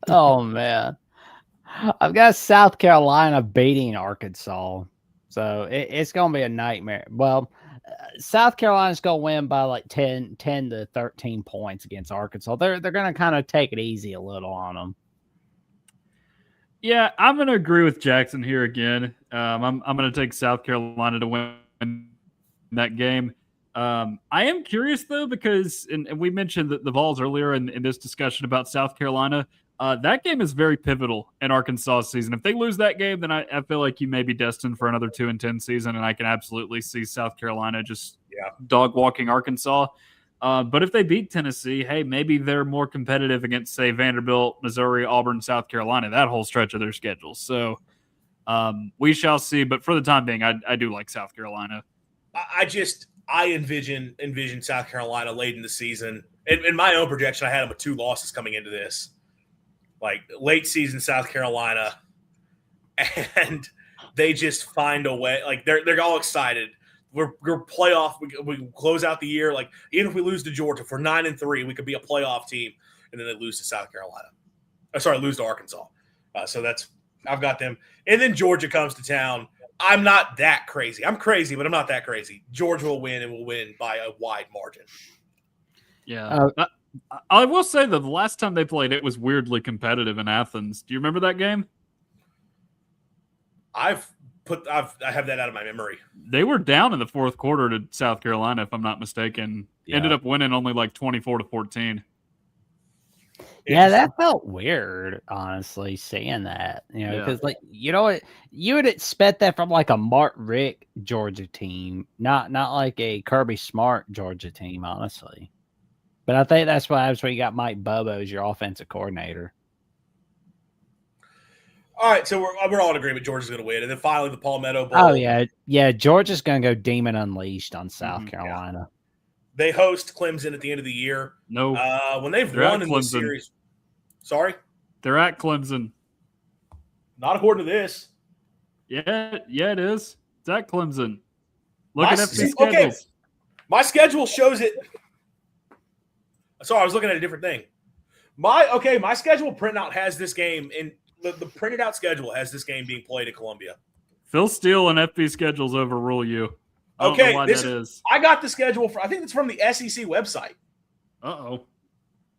Oh man, I've got South Carolina beating Arkansas, so it's gonna be a nightmare. Well, South Carolina's gonna win by like 10 to 13 points against Arkansas. They're gonna kind of take it easy a little on them. yeah, I'm going to agree with Jackson here again. I'm going to take South Carolina to win that game. I am curious though because and we mentioned the Vols earlier in this discussion about South Carolina. That game is very pivotal in Arkansas' season. If they lose that game, then I feel like you may be destined for another 2-10 season, and I can absolutely see South Carolina just dog walking Arkansas. But if they beat Tennessee, hey, maybe they're more competitive against, say, Vanderbilt, Missouri, Auburn, South Carolina, that whole stretch of their schedule. So we shall see. But for the time being, I do like South Carolina. I envision South Carolina late in the season. In my own projection, I had them with 2 losses coming into this. Like late season South Carolina, and they just find a way. Like they're all excited. We're playoff. We close out the year. Like even if we lose to Georgia, if we're 9-3, we could be a playoff team. And then they lose to South Carolina. Lose to Arkansas. So I've got them. And then Georgia comes to town. I'm not that crazy. I'm crazy, but I'm not that crazy. Georgia will win and will win by a wide margin. Yeah. I will say that the last time they played, it was weirdly competitive in Athens. Do you remember that game? I have that out of my memory. They were down in the 4th quarter to South Carolina, if I'm not mistaken. Yeah. Ended up winning only like 24-14. Yeah, that felt weird, honestly, saying that. Because you would expect that from like a Mark Richt Georgia team, not like a Kirby Smart Georgia team, honestly. But I think that's why you got Mike Bobo as your offensive coordinator. All right, so we're all in agreement Georgia's going to win. And then finally the Palmetto Bowl. Oh, yeah. Yeah, Georgia's going to go Demon Unleashed on South Carolina. Yeah. They host Clemson at the end of the year. No. When they've won in the series. Sorry? They're at Clemson. Not according to this. Yeah, it is. It's at Clemson. Look at FB schedules. Okay. My schedule shows it. Sorry, I was looking at a different thing. My schedule printout has this game in the printed out schedule has this game being played at Columbia. Phil Steele and FB schedules overrule you. I don't know why that is. I got the schedule I think it's from the SEC website. Uh-oh.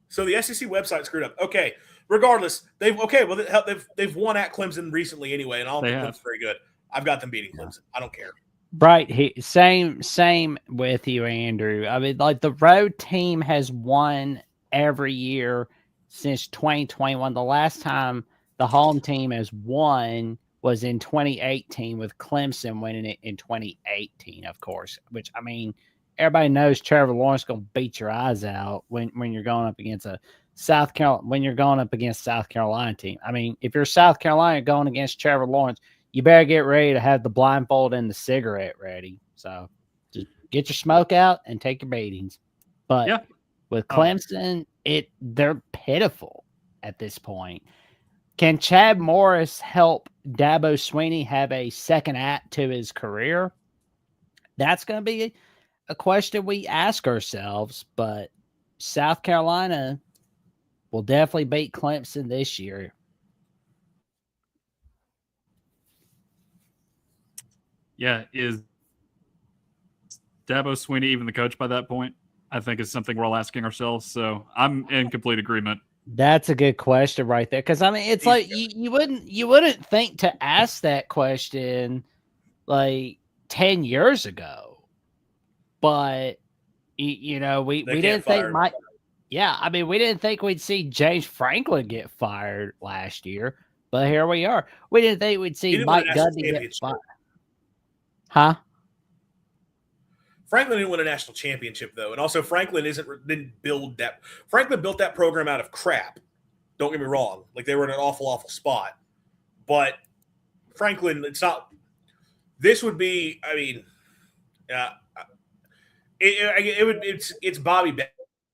So the SEC website screwed up. Okay. Regardless, they've won at Clemson recently anyway, and I don't think Clemson's very good. I've got them beating Clemson. I don't care. Right. Same with you, Andrew. I mean, like the road team has won every year since 2021. The last time the home team has won was in 2018 with Clemson winning it in 2018, of course, which, I mean, everybody knows Trevor Lawrence going to beat your eyes out when you're going up against South Carolina team. I mean, if you're South Carolina going against Trevor Lawrence, you better get ready to have the blindfold and the cigarette ready. So just get your smoke out and take your beatings. But with Clemson, they're pitiful at this point. Can Chad Morris help Dabo Swinney have a second act to his career? That's going to be a question we ask ourselves, but South Carolina will definitely beat Clemson this year. Yeah, is Dabo Swinney even the coach by that point? I think is something we're all asking ourselves. So I'm in complete agreement. That's a good question right there. Because I mean, it's like you wouldn't think to ask that question like 10 years ago, but we didn't think Mike. Yeah, I mean, we didn't think we'd see James Franklin get fired last year, but here we are. We didn't think we'd see Mike Gundy get fired. Huh? Franklin didn't win a national championship, though. And also, Franklin didn't build that. Franklin built that program out of crap. Don't get me wrong. Like, they were in an awful, awful spot. But Franklin, it's not – this would be – I mean, it's Bobby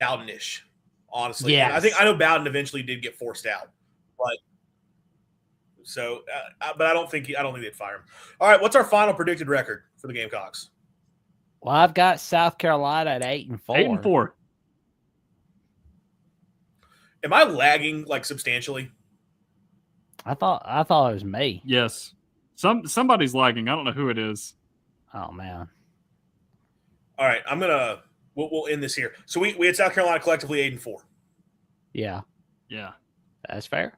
Bowden-ish, honestly. Yes. I know Bowden eventually did get forced out. But so – but I don't think they'd fire him. All right, what's our final predicted record for the Gamecocks? Well, I've got South Carolina at 8-4. 8-4. Am I lagging like substantially? I thought it was me. Yes. Somebody's lagging. I don't know who it is. Oh man. All right, we'll end this here. So we had South Carolina collectively 8-4. Yeah. Yeah. That's fair.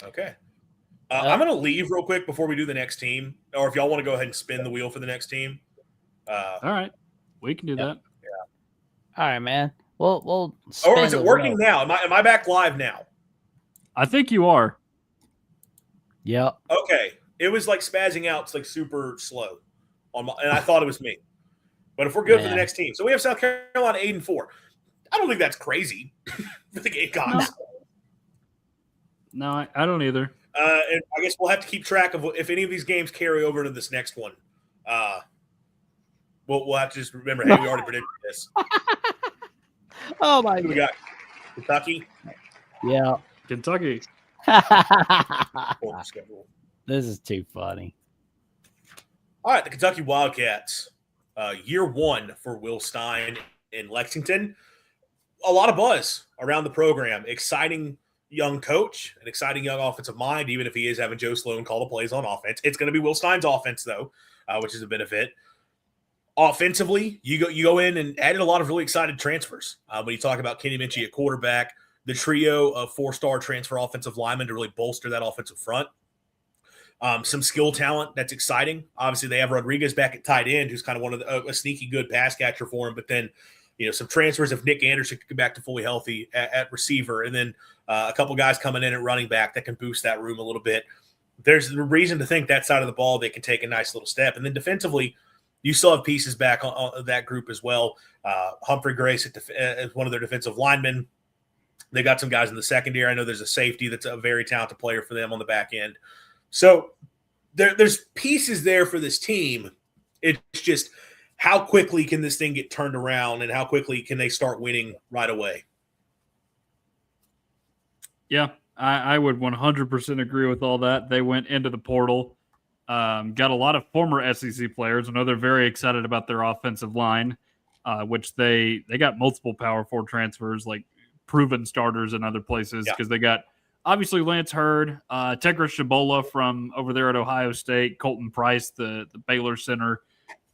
Okay. I'm gonna leave real quick before we do the next team, or if y'all want to go ahead and spin the wheel for the next team. All right, we can do that. Yeah. All right, man. We'll. Or is it working now? Am I back live now? I think you are. Yep. Okay. It was like spazzing out. It's like super slow and I thought it was me. But if we're good for the next team, so we have South Carolina 8-4. I don't think that's crazy for the Gamecocks. No, I don't either. And I guess we'll have to keep track of if any of these games carry over to this next one. We'll have to just remember, hey, we already predicted this. Oh, my God. We got Kentucky. Yeah. Kentucky. This is too funny. All right, the Kentucky Wildcats. Year one for Will Stein in Lexington. A lot of buzz around the program. Exciting young coach, an exciting young offensive mind, even if he is having Joe Sloan call the plays on offense. It's going to be Will Stein's offense, though, which is a benefit. Offensively, you go in and added a lot of really excited transfers. When you talk about Kenny Minchie at quarterback, the trio of four-star transfer offensive linemen to really bolster that offensive front. Some skill talent that's exciting. Obviously, they have Rodriguez back at tight end, who's kind of one of a sneaky good pass catcher for him. But then, some transfers if Nick Anderson could get back to fully healthy at receiver, and then a couple guys coming in at running back that can boost that room a little bit. There's a reason to think that side of the ball they can take a nice little step. And then defensively, you still have pieces back on that group as well. Humphrey Grace as one of their defensive linemen. They got some guys in the secondary. I know there's a safety that's a very talented player for them on the back end. So there's pieces there for this team. It's just how quickly can this thing get turned around and how quickly can they start winning right away? Yeah, I would 100% agree with all that. They went into the portal, got a lot of former SEC players. I know they're very excited about their offensive line, which they got multiple Power 4 transfers, like proven starters in other places, because they got obviously Lance Hurd, Tegra Shabola from over there at Ohio State, Colton Price, the Baylor center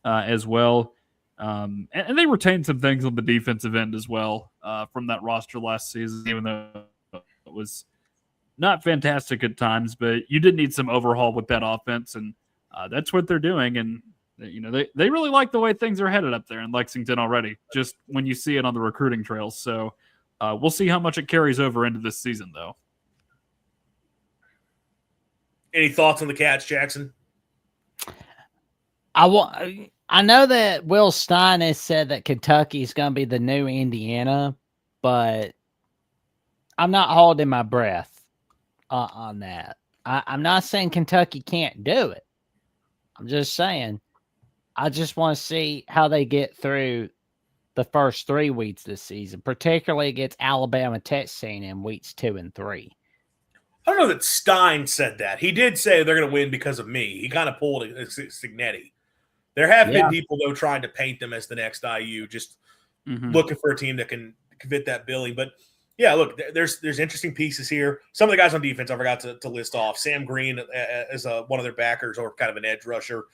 as well. And they retained some things on the defensive end as well from that roster last season, even though it was not fantastic at times, but you did need some overhaul with that offense, and that's what they're doing. And, they really like the way things are headed up there in Lexington already, just when you see it on the recruiting trails. So we'll see how much it carries over into this season, though. Any thoughts on the Cats, Jackson? I know that Will Stein has said that Kentucky is going to be the new Indiana, but I'm not holding my breath on that. I'm not saying Kentucky can't do it. I'm just saying I just want to see how they get through the first 3 weeks this season, particularly against Alabama, Texas A&M weeks 2 and 3. I don't know that Stein said that. He did say they're going to win because of me. He kind of pulled a Signetti. There have been people, though, trying to paint them as the next IU, just looking for a team that can fit that billing. But, yeah, look, there's interesting pieces here. Some of the guys on defense I forgot to list off. Sam Green as one of their backers or kind of an edge rusher.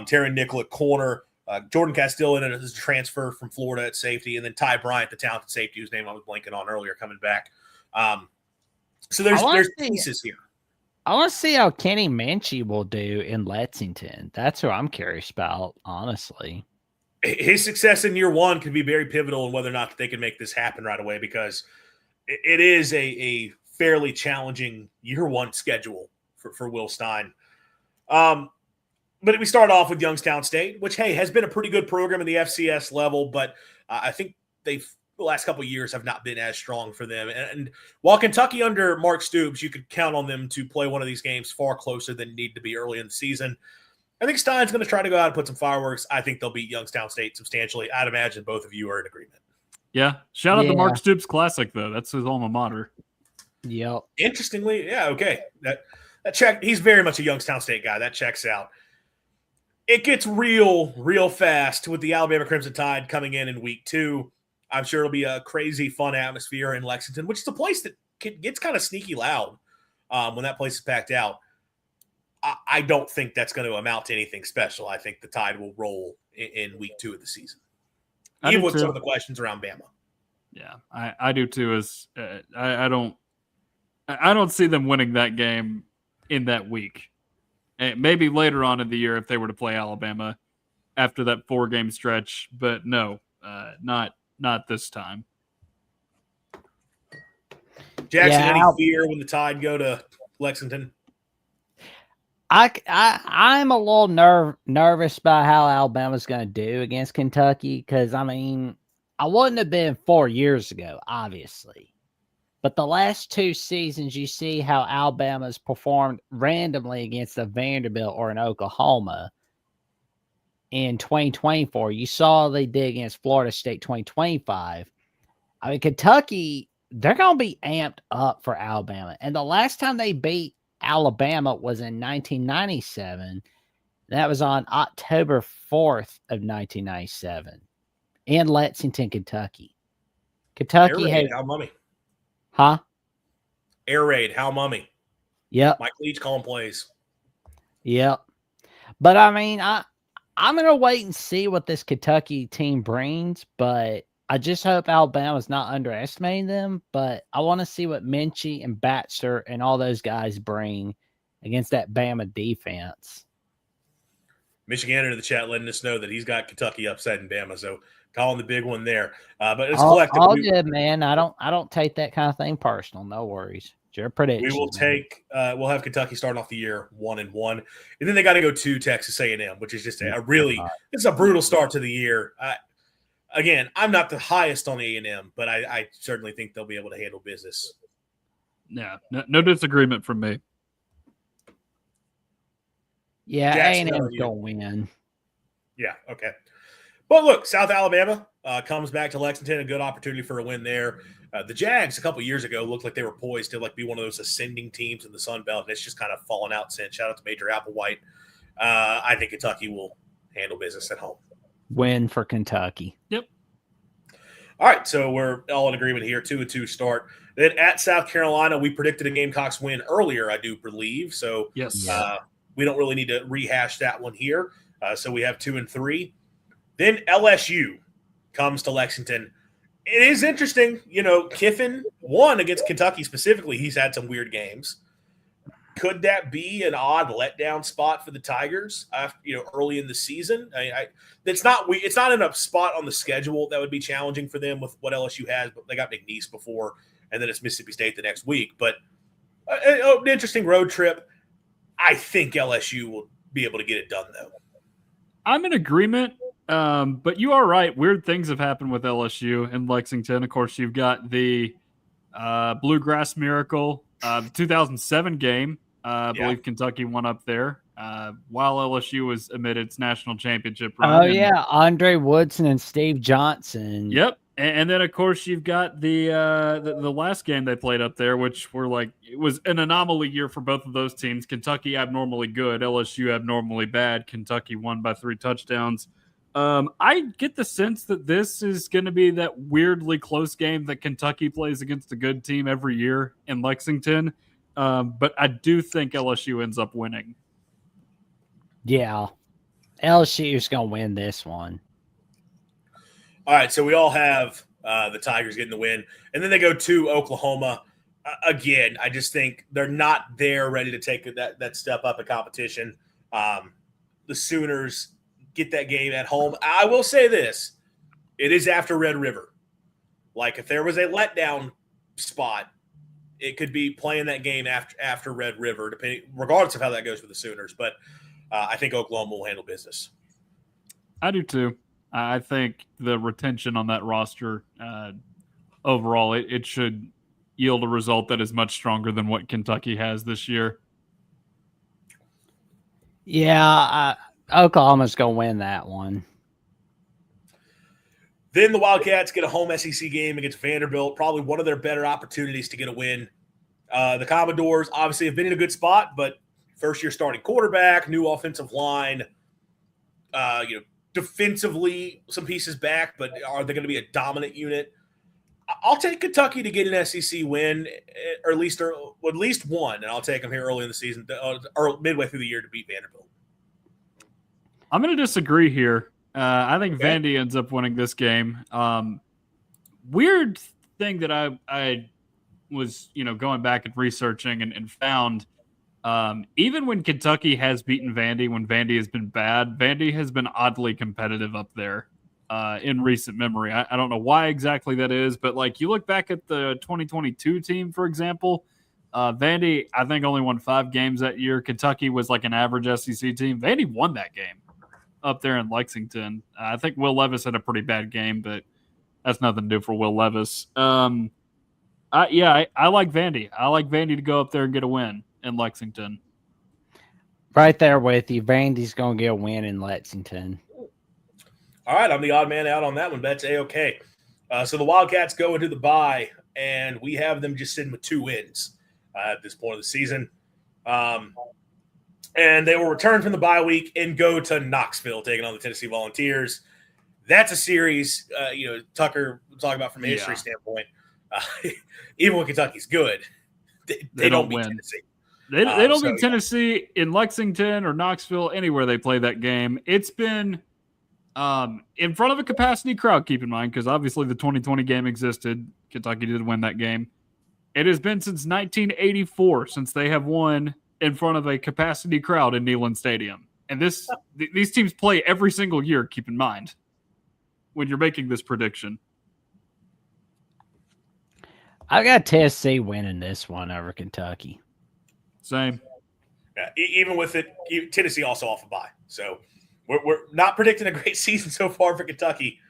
Terry Nickel at corner. Jordan Castillo in his transfer from Florida at safety, and then Ty Bryant, the talented safety whose name I was blanking on earlier, coming back. So there's pieces here. I want to see how Kenny Manchie will do in Lexington. That's who I'm curious about, honestly. His success in year one could be very pivotal in whether or not they can make this happen right away, because it is a fairly challenging year one schedule for Will Stein. But we start off with Youngstown State, which, hey, has been a pretty good program in the FCS level, but I think the last couple of years have not been as strong for them. And while Kentucky under Mark Stoops, you could count on them to play one of these games far closer than need to be early in the season. I think Stein's going to try to go out and put some fireworks. I think they'll beat Youngstown State substantially. I'd imagine both of you are in agreement. Yeah. Shout out to Mark Stoops Classic, though. That's his alma mater. Yep. Interestingly, yeah, okay. That check. He's very much a Youngstown State guy. That checks out. It gets real fast with the Alabama Crimson Tide coming in week 2. I'm sure it'll be a crazy, fun atmosphere in Lexington, which is a place that gets kind of sneaky loud when that place is packed out. I don't think that's going to amount to anything special. I think the Tide will roll in week 2 of the season, even with some of the questions around Bama. Yeah, I do too. I don't see them winning that game in that week. Maybe later on in the year if they were to play Alabama after that 4-game stretch, but no, not this time. Jackson, any fear when the Tide go to Lexington? I'm a little nervous about how Alabama's going to do against Kentucky, because, I mean, I wouldn't have been 4 years ago, obviously. But the last 2 seasons, you see how Alabama's performed randomly against a Vanderbilt or an Oklahoma. In 2024, you saw they did against Florida State 2025. I mean, Kentucky, they're going to be amped up for Alabama. And the last time they beat Alabama was in 1997. That was on October 4th of 1997 in Lexington, Kentucky. Kentucky had how mummy. Huh? Air raid, how mummy. Yep. Mike Leach calling plays. Yep. But I mean, I'm gonna wait and see what this Kentucky team brings, but I just hope Alabama's not underestimating them. But I want to see what Minchie and Baxter and all those guys bring against that Bama defense. Michigan in the chat letting us know that he's got Kentucky upsetting Bama, so calling the big one there. But it's collective. All good, man. I don't take that kind of thing personal. No worries. It's your prediction. We will take. We'll have Kentucky starting off the year 1-1, and then they got to go to Texas A&M, which is just it's a brutal start to the year. Again, I'm not the highest on A&M, but I certainly think they'll be able to handle business. Yeah, no disagreement from me. Yeah, A&M's going to win. Yeah, okay. But look, South Alabama comes back to Lexington, a good opportunity for a win there. The Jags a couple years ago looked like they were poised to be one of those ascending teams in the Sun Belt, and it's just kind of fallen out since. Shout out to Major Applewhite. I think Kentucky will handle business at home. Win for Kentucky. Yep. All right, so we're all in agreement here. 2-2 start. Then at South Carolina, we predicted a Gamecocks win earlier, I do believe. So yes, we don't really need to rehash that one here. So we have 2-3. Then LSU comes to Lexington. It is interesting. Kiffin won against Kentucky specifically. He's had some weird games. Could that be an odd letdown spot for the Tigers early in the season? It's not in a spot on the schedule that would be challenging for them with what LSU has, but they got McNeese before, and then it's Mississippi State the next week. But an interesting road trip. I think LSU will be able to get it done, though. I'm in agreement, but you are right. Weird things have happened with LSU in Lexington. Of course, you've got the Bluegrass Miracle, the 2007 game. I believe Kentucky won up there while LSU was amid its national championship run. Oh, yeah. Andre Woodson and Steve Johnson. Yep. And then, of course, you've got the last game they played up there, which it was an anomaly year for both of those teams. Kentucky abnormally good, LSU abnormally bad. Kentucky won by 3 touchdowns. I get the sense that this is going to be that weirdly close game that Kentucky plays against a good team every year in Lexington. But I do think LSU ends up winning. Yeah. LSU's going to win this one. All right, so we all have the Tigers getting the win. And then they go to Oklahoma. Again, I just think they're not there ready to take that step up in competition. The Sooners get that game at home. I will say this. It is after Red River. Like, if there was a letdown spot, it could be playing that game after Red River, regardless of how that goes for the Sooners. But I think Oklahoma will handle business. I do too. I think the retention on that roster overall, it should yield a result that is much stronger than what Kentucky has this year. Yeah, Oklahoma's going to win that one. Then the Wildcats get a home SEC game against Vanderbilt, probably one of their better opportunities to get a win. The Commodores obviously have been in a good spot, but first-year starting quarterback, new offensive line, defensively some pieces back, but are they going to be a dominant unit? I'll take Kentucky to get an SEC win, or at least one, and I'll take them here early in the season, or midway through the year to beat Vanderbilt. I'm going to disagree here. I think Vandy ends up winning this game. Weird thing that I was, going back and researching and found, even when Kentucky has beaten Vandy, when Vandy has been bad, Vandy has been oddly competitive up there in recent memory. I don't know why exactly that is, but like you look back at the 2022 team, for example, Vandy, I think, only won 5 games that year. Kentucky was like an average SEC team. Vandy won that game up there in Lexington. I think Will Levis had a pretty bad game, but that's nothing to do for Will Levis. I like Vandy. I like Vandy to go up there and get a win in Lexington. Right there with you. Vandy's going to get a win in Lexington. All right, I'm the odd man out on that one. That's A-OK. So the Wildcats go into the bye, and we have them just sitting with 2 wins at this point of the season. And they will return from the bye week and go to Knoxville, taking on the Tennessee Volunteers. That's a series, Tucker was talking about from a history standpoint. Even when Kentucky's good, they don't beat Tennessee. They don't beat Tennessee in Lexington or Knoxville, anywhere they play that game. It's been in front of a capacity crowd, keep in mind, because obviously the 2020 game existed. Kentucky did win that game. It has been since 1984 since they have won in front of a capacity crowd in Neyland Stadium. And these teams play every single year, keep in mind, when you're making this prediction. I got Tennessee winning this one over Kentucky. Same. Yeah, even with it, Tennessee also off a bye. So we're not predicting a great season so far for Kentucky.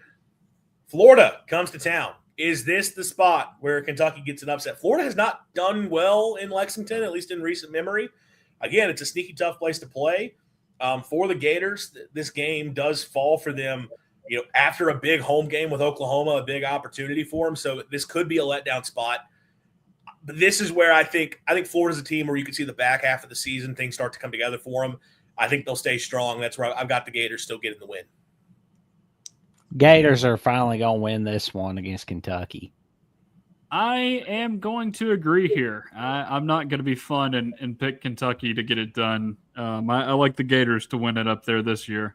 Florida comes to town. Is this the spot where Kentucky gets an upset? Florida has not done well in Lexington, at least in recent memory. Again, it's a sneaky tough place to play. For the Gators, this game does fall for them, after a big home game with Oklahoma, a big opportunity for them. So this could be a letdown spot. But this is where I think Florida's a team where you can see the back half of the season, things start to come together for them. I think they'll stay strong. That's where I've got the Gators still getting the win. Gators are finally going to win this one against Kentucky. I am going to agree here. I'm not going to be fun and pick Kentucky to get it done. I like the Gators to win it up there this year.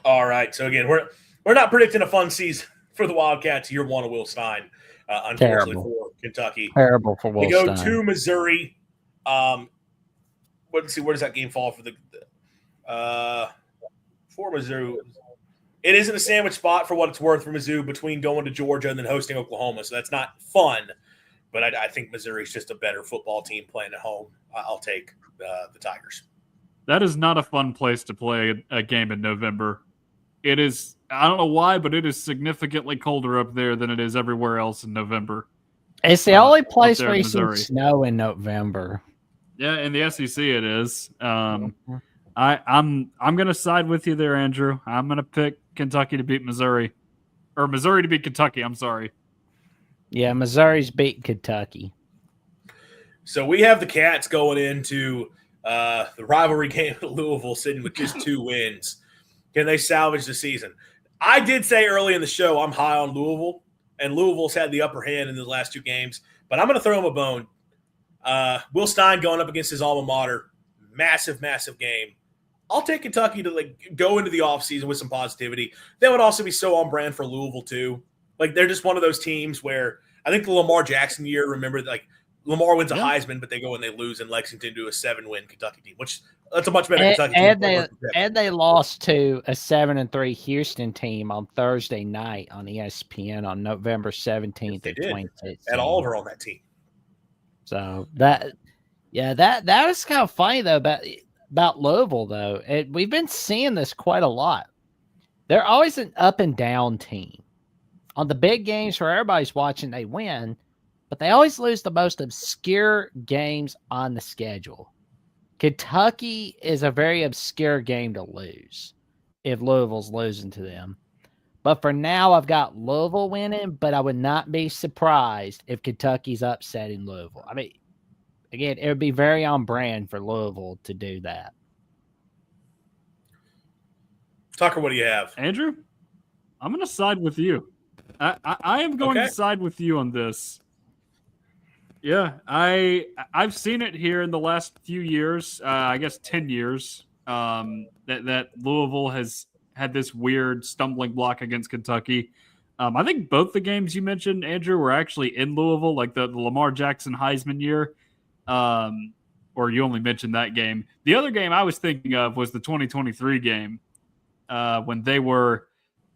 All right. So, again, we're not predicting a fun season for the Wildcats. Year 1 of Will Stein, unfortunately, for Kentucky. Terrible for Will Stein. We go to Missouri. Let's see, where does that game fall for for Mizzou? It isn't a sandwich spot for what it's worth for Mizzou between going to Georgia and then hosting Oklahoma, so that's not fun. But I think Missouri's just a better football team playing at home. I'll take the Tigers. That is not a fun place to play a game in November. It is, I don't know why, but it is significantly colder up there than it is everywhere else in November. It's the only place where you see snow in November. Yeah, in the SEC it is. I'm going to side with you there, Andrew. I'm going to pick Kentucky to beat Missouri. Or Missouri to beat Kentucky, I'm sorry. Yeah, Missouri's beating Kentucky. So we have the Cats going into the rivalry game at Louisville sitting with just 2 wins. Can they salvage the season? I did say early in the show I'm high on Louisville, and Louisville's had the upper hand in the last 2 games. But I'm going to throw him a bone. Will Stein going up against his alma mater. Massive, massive game. I'll take Kentucky to like go into the offseason with some positivity. That would also be so on brand for Louisville too. Like they're just one of those teams where I think the Lamar Jackson year, remember like Lamar wins a Heisman, but they go and they lose in Lexington to a 7-win Kentucky team, which that's a much better Kentucky team. And they lost to a 7-3 Houston team on Thursday night on ESPN on November 17th of 2016. And Oliver on that team. So that was kind of funny though about Louisville though. We've been seeing this quite a lot. They're always an up and down team. On the big games where everybody's watching, they win, but they always lose the most obscure games on the schedule. Kentucky is a very obscure game to lose if Louisville's losing to them. But for now, I've got Louisville winning, but I would not be surprised if Kentucky's upsetting Louisville. I mean, again, it would be very on brand for Louisville to do that. Tucker, what do you have? Andrew, I'm going to side with you. I am going to side with you on this. Yeah, I've seen it here in the last few years, I guess 10 years, that Louisville has had this weird stumbling block against Kentucky. I think both the games you mentioned, Andrew, were actually in Louisville, like the Lamar Jackson Heisman year, or you only mentioned that game. The other game I was thinking of was the 2023 game when they were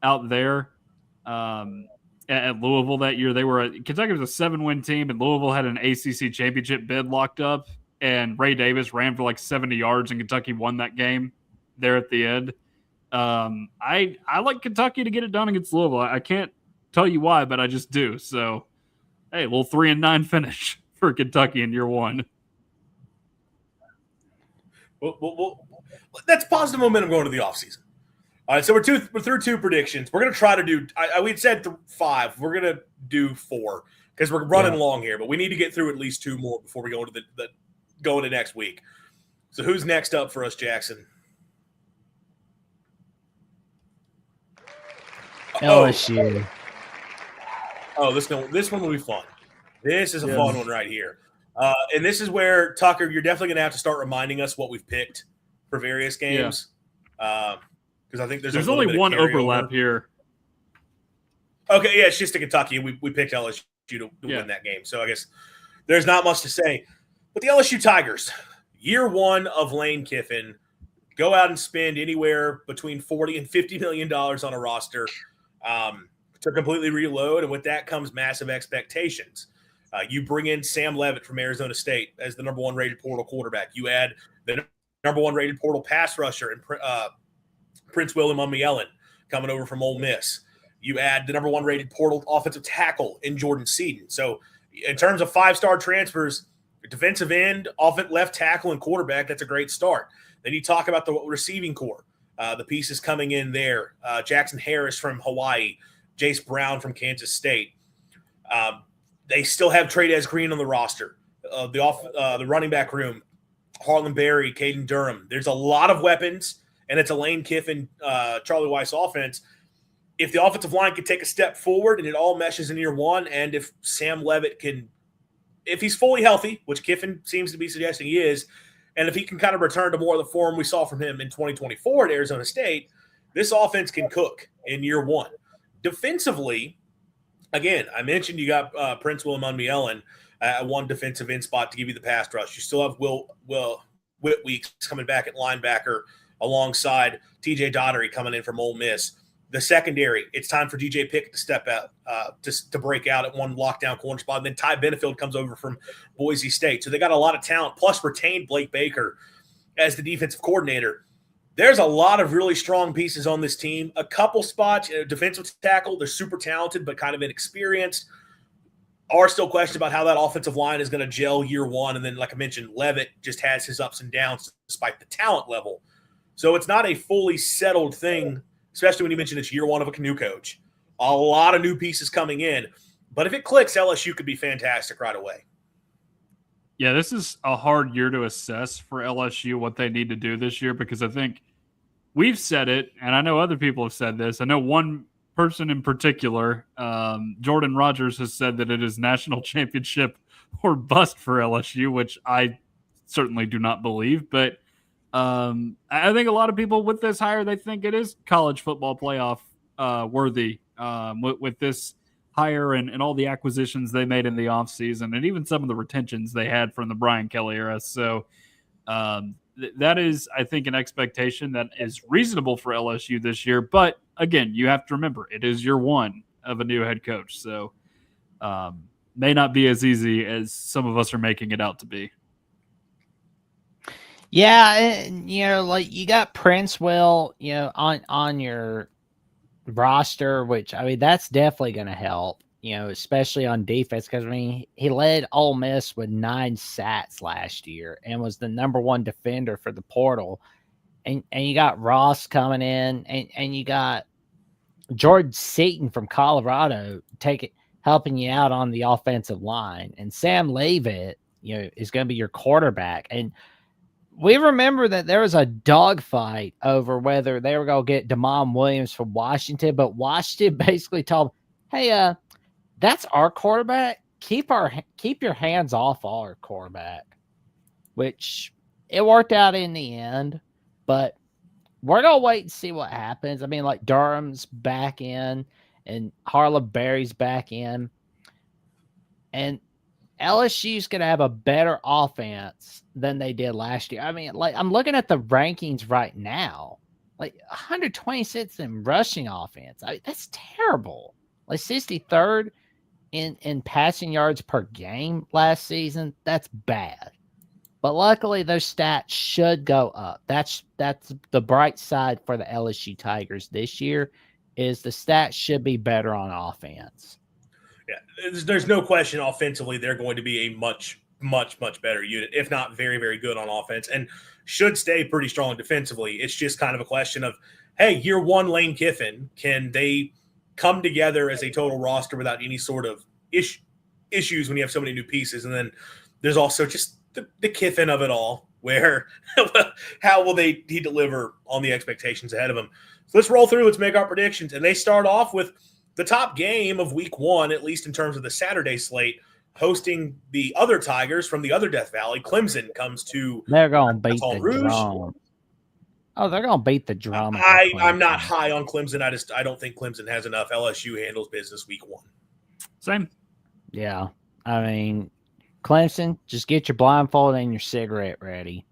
out there at Louisville that year. Kentucky was a 7-win team, and Louisville had an ACC championship bid locked up, and Ray Davis ran for like 70 yards, and Kentucky won that game there at the end. I like Kentucky to get it done against Louisville. I can't tell you why, but I just do. So, hey, a little 3-9 finish for Kentucky in year one. Well, that's positive momentum going to the offseason. All right, so we're through 2 predictions. We're going to try to do we'd said 5. We're going to do 4 because we're running long here, but we need to get through at least 2 more before we go into go into next week. So who's next up for us, Jackson? LSU. Oh, this one will be fun. This is a fun one right here. And this is where, Tucker, you're definitely going to have to start reminding us what we've picked for various games. Because I think there's only one overlap here. Okay, yeah, it's just to Kentucky. We picked LSU to win that game. So I guess there's not much to say. But the LSU Tigers, year one of Lane Kiffin, go out and spend anywhere between $40 and $50 million on a roster to completely reload. And with that comes massive expectations. You bring in Sam Leavitt from Arizona State as the number 1 rated portal quarterback. You add the number 1 rated portal pass rusher and Prince William Umielen coming over from Ole Miss. You add the number 1 rated portal offensive tackle in Jordan Seaton. So in terms of 5-star transfers, defensive end, left tackle, and quarterback, that's a great start. Then you talk about the receiving core, the pieces coming in there. Jackson Harris from Hawaii, Jace Brown from Kansas State. They still have Trey'Dez Green on the roster. The running back room, Harlan Berry, Caden Durham. There's a lot of weapons, and it's a Lane Kiffin, Charlie Weiss offense. If the offensive line can take a step forward and it all meshes in year one, and if Sam Leavitt can, if he's fully healthy, which Kiffin seems to be suggesting he is, and if he can kind of return to more of the form we saw from him in 2024 at Arizona State, this offense can cook in year one. Defensively, again, I mentioned you got Prince William Umielen at 1 defensive end spot to give you the pass rush. You still have Will Whitweeks coming back at linebacker alongside TJ Daugherty coming in from Ole Miss. The secondary, it's time for DJ Pickett to step out, to break out at 1 lockdown corner spot. And then Ty Benefield comes over from Boise State. So they got a lot of talent, plus retained Blake Baker as the defensive coordinator. There's a lot of really strong pieces on this team. A couple spots, defensive tackle, they're super talented but kind of inexperienced. Are still questions about how that offensive line is going to gel year one. And then, like I mentioned, Leavitt just has his ups and downs despite the talent level. So it's not a fully settled thing, especially when you mention it's year one of a new coach. A lot of new pieces coming in. But if it clicks, LSU could be fantastic right away. Yeah, this is a hard year to assess for LSU what they need to do this year, because I think we've said it, and I know other people have said this. I know one person in particular, Jordan Rogers, has said that it is national championship or bust for LSU, which I certainly do not believe. But I think a lot of people with this hire, they think it is college football playoff worthy with this hire and all the acquisitions they made in the offseason and even some of the retentions they had from the Brian Kelly era. So that is, I think, an expectation that is reasonable for LSU this year. But again, you have to remember, it is year one of a new head coach. So may not be as easy as some of us are making it out to be. Yeah, and, like you got Prince Will, on your roster, which I mean that's definitely going to help, especially on defense because I mean he led Ole Miss with 9 sacks last year and was the number 1 defender for the portal, and you got Ross coming in, and you got George Seaton from Colorado helping you out on the offensive line, and Sam Leavitt, is going to be your quarterback. And we remember that there was a dogfight over whether they were going to get Damon Williams from Washington, but Washington basically told him, hey, that's our quarterback. Keep your hands off our quarterback, which it worked out in the end, but we're going to wait and see what happens. I mean, like Durham's back in and Harlan Berry's back in, and LSU's going to have a better offense than they did last year. I mean, like I'm looking at the rankings right now, like 126th in rushing offense. That's terrible. Like 63rd in passing yards per game last season. That's bad. But luckily, those stats should go up. That's the bright side for the LSU Tigers this year is the stats should be better on offense. Yeah, there's no question offensively they're going to be a much, much, much better unit, if not very, very good on offense, and should stay pretty strong defensively. It's just kind of a question of, hey, year one Lane Kiffin, can they come together as a total roster without any sort of issues when you have so many new pieces? And then there's also just the Kiffin of it all, where how will he deliver on the expectations ahead of him? So let's roll through. Let's make our predictions. And they start off with the top game of week one, at least in terms of the Saturday slate, hosting the other Tigers from the other Death Valley. Clemson comes to they're going to beat the Rouge. drum. Oh, they're going to beat the drum. I'm not high on Clemson. I don't think Clemson has enough. LSU handles business week one. Same. Yeah. I mean, Clemson, just get your blindfold and your cigarette ready.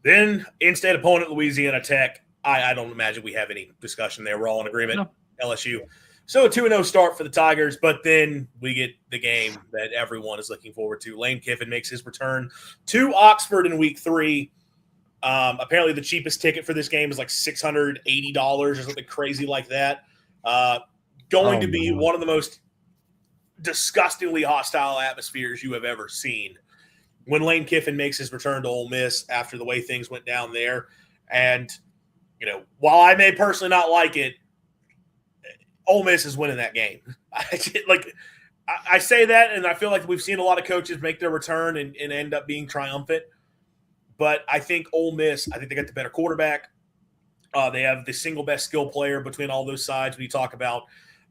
Then in-state opponent, Louisiana Tech. I don't imagine we have any discussion there. We're all in agreement. No. LSU. So a 2-0 start for the Tigers, but then we get the game that everyone is looking forward to. Lane Kiffin makes his return to Oxford in week 3. Apparently the cheapest ticket for this game is like $680 or something crazy like that. Going to be one of the most disgustingly hostile atmospheres you have ever seen when Lane Kiffin makes his return to Ole Miss after the way things went down there. And, while I may personally not like it, Ole Miss is winning that game. I say that, and I feel like we've seen a lot of coaches make their return and end up being triumphant. But I think Ole Miss, I think they got the better quarterback. They have the single best skill player between all those sides. When you talk about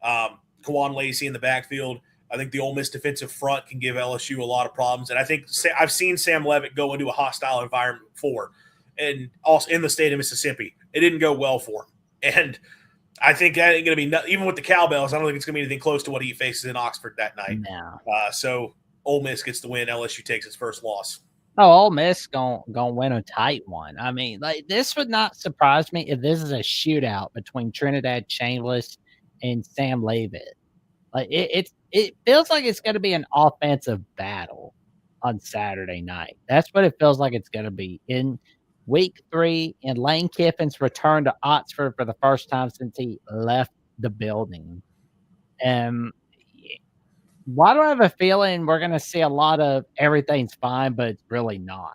Kawan Lacey in the backfield, I think the Ole Miss defensive front can give LSU a lot of problems. And I think I've seen Sam Leavitt go into a hostile environment before, and also in the state of Mississippi. It didn't go well for him. And I think that ain't going to be – even with the Cowbells, I don't think it's going to be anything close to what he faces in Oxford that night. No. So Ole Miss gets the win. LSU takes its first loss. Oh, Ole Miss gonna win a tight one. I mean, like this would not surprise me if this is a shootout between Trinidad Chambliss and Sam Leavitt. Like it feels like it's going to be an offensive battle on Saturday night. That's what it feels like it's going to be in week 3 in Lane Kiffin's return to Oxford for the first time since he left the building. Why do I have a feeling we're going to see a lot of everything's fine, but it's really not,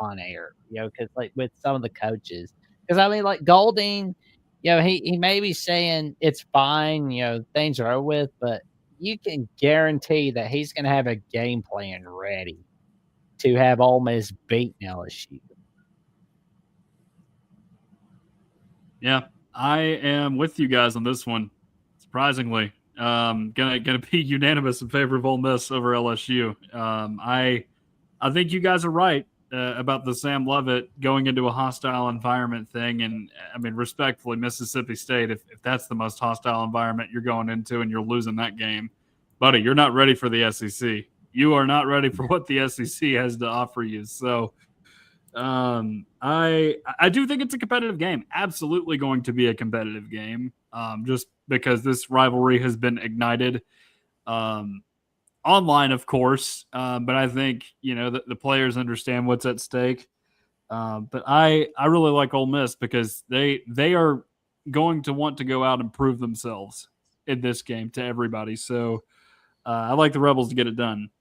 on air, because like with some of the coaches, because I mean, like Golding, he may be saying it's fine, things are over with, but you can guarantee that he's going to have a game plan ready to have Ole Miss beat LSU. Yeah, I am with you guys on this one. Surprisingly, gonna be unanimous in favor of Ole Miss over LSU. I think you guys are right. about the Sam Levitt going into a hostile environment thing. And I mean, respectfully, Mississippi State, if that's the most hostile environment you're going into and you're losing that game, buddy, you're not ready for the SEC. You are not ready for what the SEC has to offer you. So I do think it's a competitive game. Absolutely going to be a competitive game, just because this rivalry has been ignited. Online, of course, but I think the players understand what's at stake. But I really like Ole Miss because they are going to want to go out and prove themselves in this game to everybody. So I like the Rebels to get it done.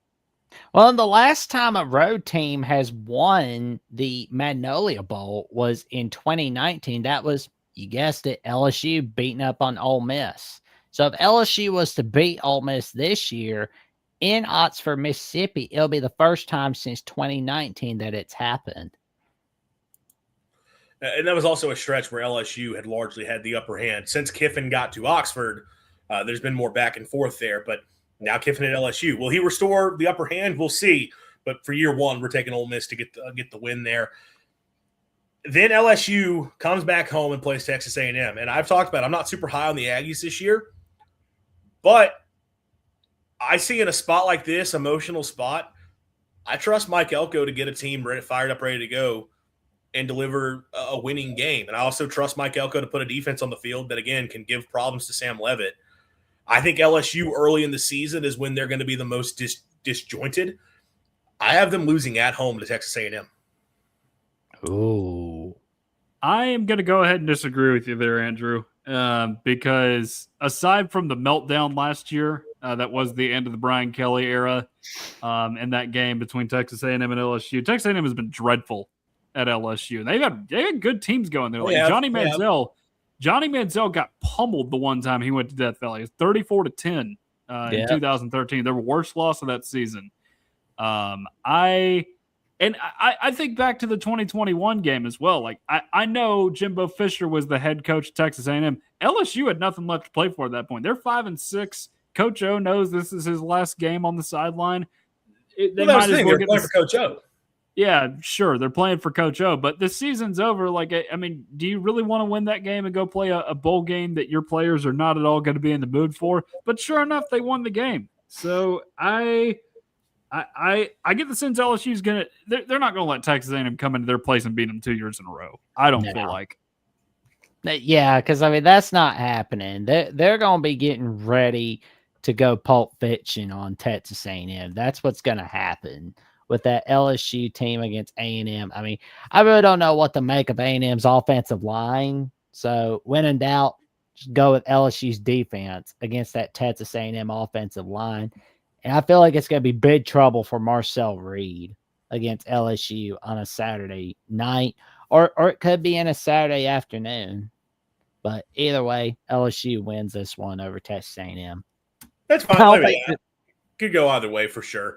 Well, the last time a road team has won the Magnolia Bowl was in 2019. That was, you guessed it, LSU beating up on Ole Miss. So if LSU was to beat Ole Miss this year in Oxford, Mississippi, it'll be the first time since 2019 that it's happened. And that was also a stretch where LSU had largely had the upper hand. Since Kiffin got to Oxford, there's been more back and forth there. But now Kiffin at LSU. Will he restore the upper hand? We'll see. But for year one, we're taking Ole Miss to get the win there. Then LSU comes back home and plays Texas A&M. And I've talked about I'm not super high on the Aggies this year. But I see in a spot like this, emotional spot, I trust Mike Elko to get a team fired up, ready to go, and deliver a winning game. And I also trust Mike Elko to put a defense on the field that, again, can give problems to Sam Levitt. I think LSU early in the season is when they're going to be the most disjointed. I have them losing at home to Texas A&M. Ooh. I am going to go ahead and disagree with you there, Andrew, because aside from the meltdown last year, that was the end of the Brian Kelly era, in that game between Texas A&M and LSU. Texas A&M has been dreadful at LSU. They had good teams going there. Like Johnny Manziel. Johnny Manziel got pummeled the one time he went to Death Valley. It was 34-10 in 2013. Their worst loss of that season. I think back to the 2021 game as well. Like I know Jimbo Fisher was the head coach of Texas A&M. LSU had nothing left to play for at that point. They're 5-6. Coach O knows this is his last game on the sideline. They might as well get for Coach O. Yeah, sure. They're playing for Coach O, but the season's over. Like, I mean, do you really want to win that game and go play a bowl game that your players are not at all going to be in the mood for? But sure enough, they won the game. So I get the sense LSU's going to – they're not going to let Texas A&M come into their place and beat them 2 years in a row. I don't feel like. Yeah, because, I mean, that's not happening. They're going to be getting ready to go Pulp Fiction on Texas A&M. That's what's going to happen with that LSU team against A&M. I mean, I really don't know what to make of A&M's offensive line. So when in doubt, just go with LSU's defense against that Texas A&M offensive line. And I feel like it's going to be big trouble for Marcel Reed against LSU on a Saturday night, or it could be in a Saturday afternoon. But either way, LSU wins this one over Texas A&M. That's fine. Could go either way for sure.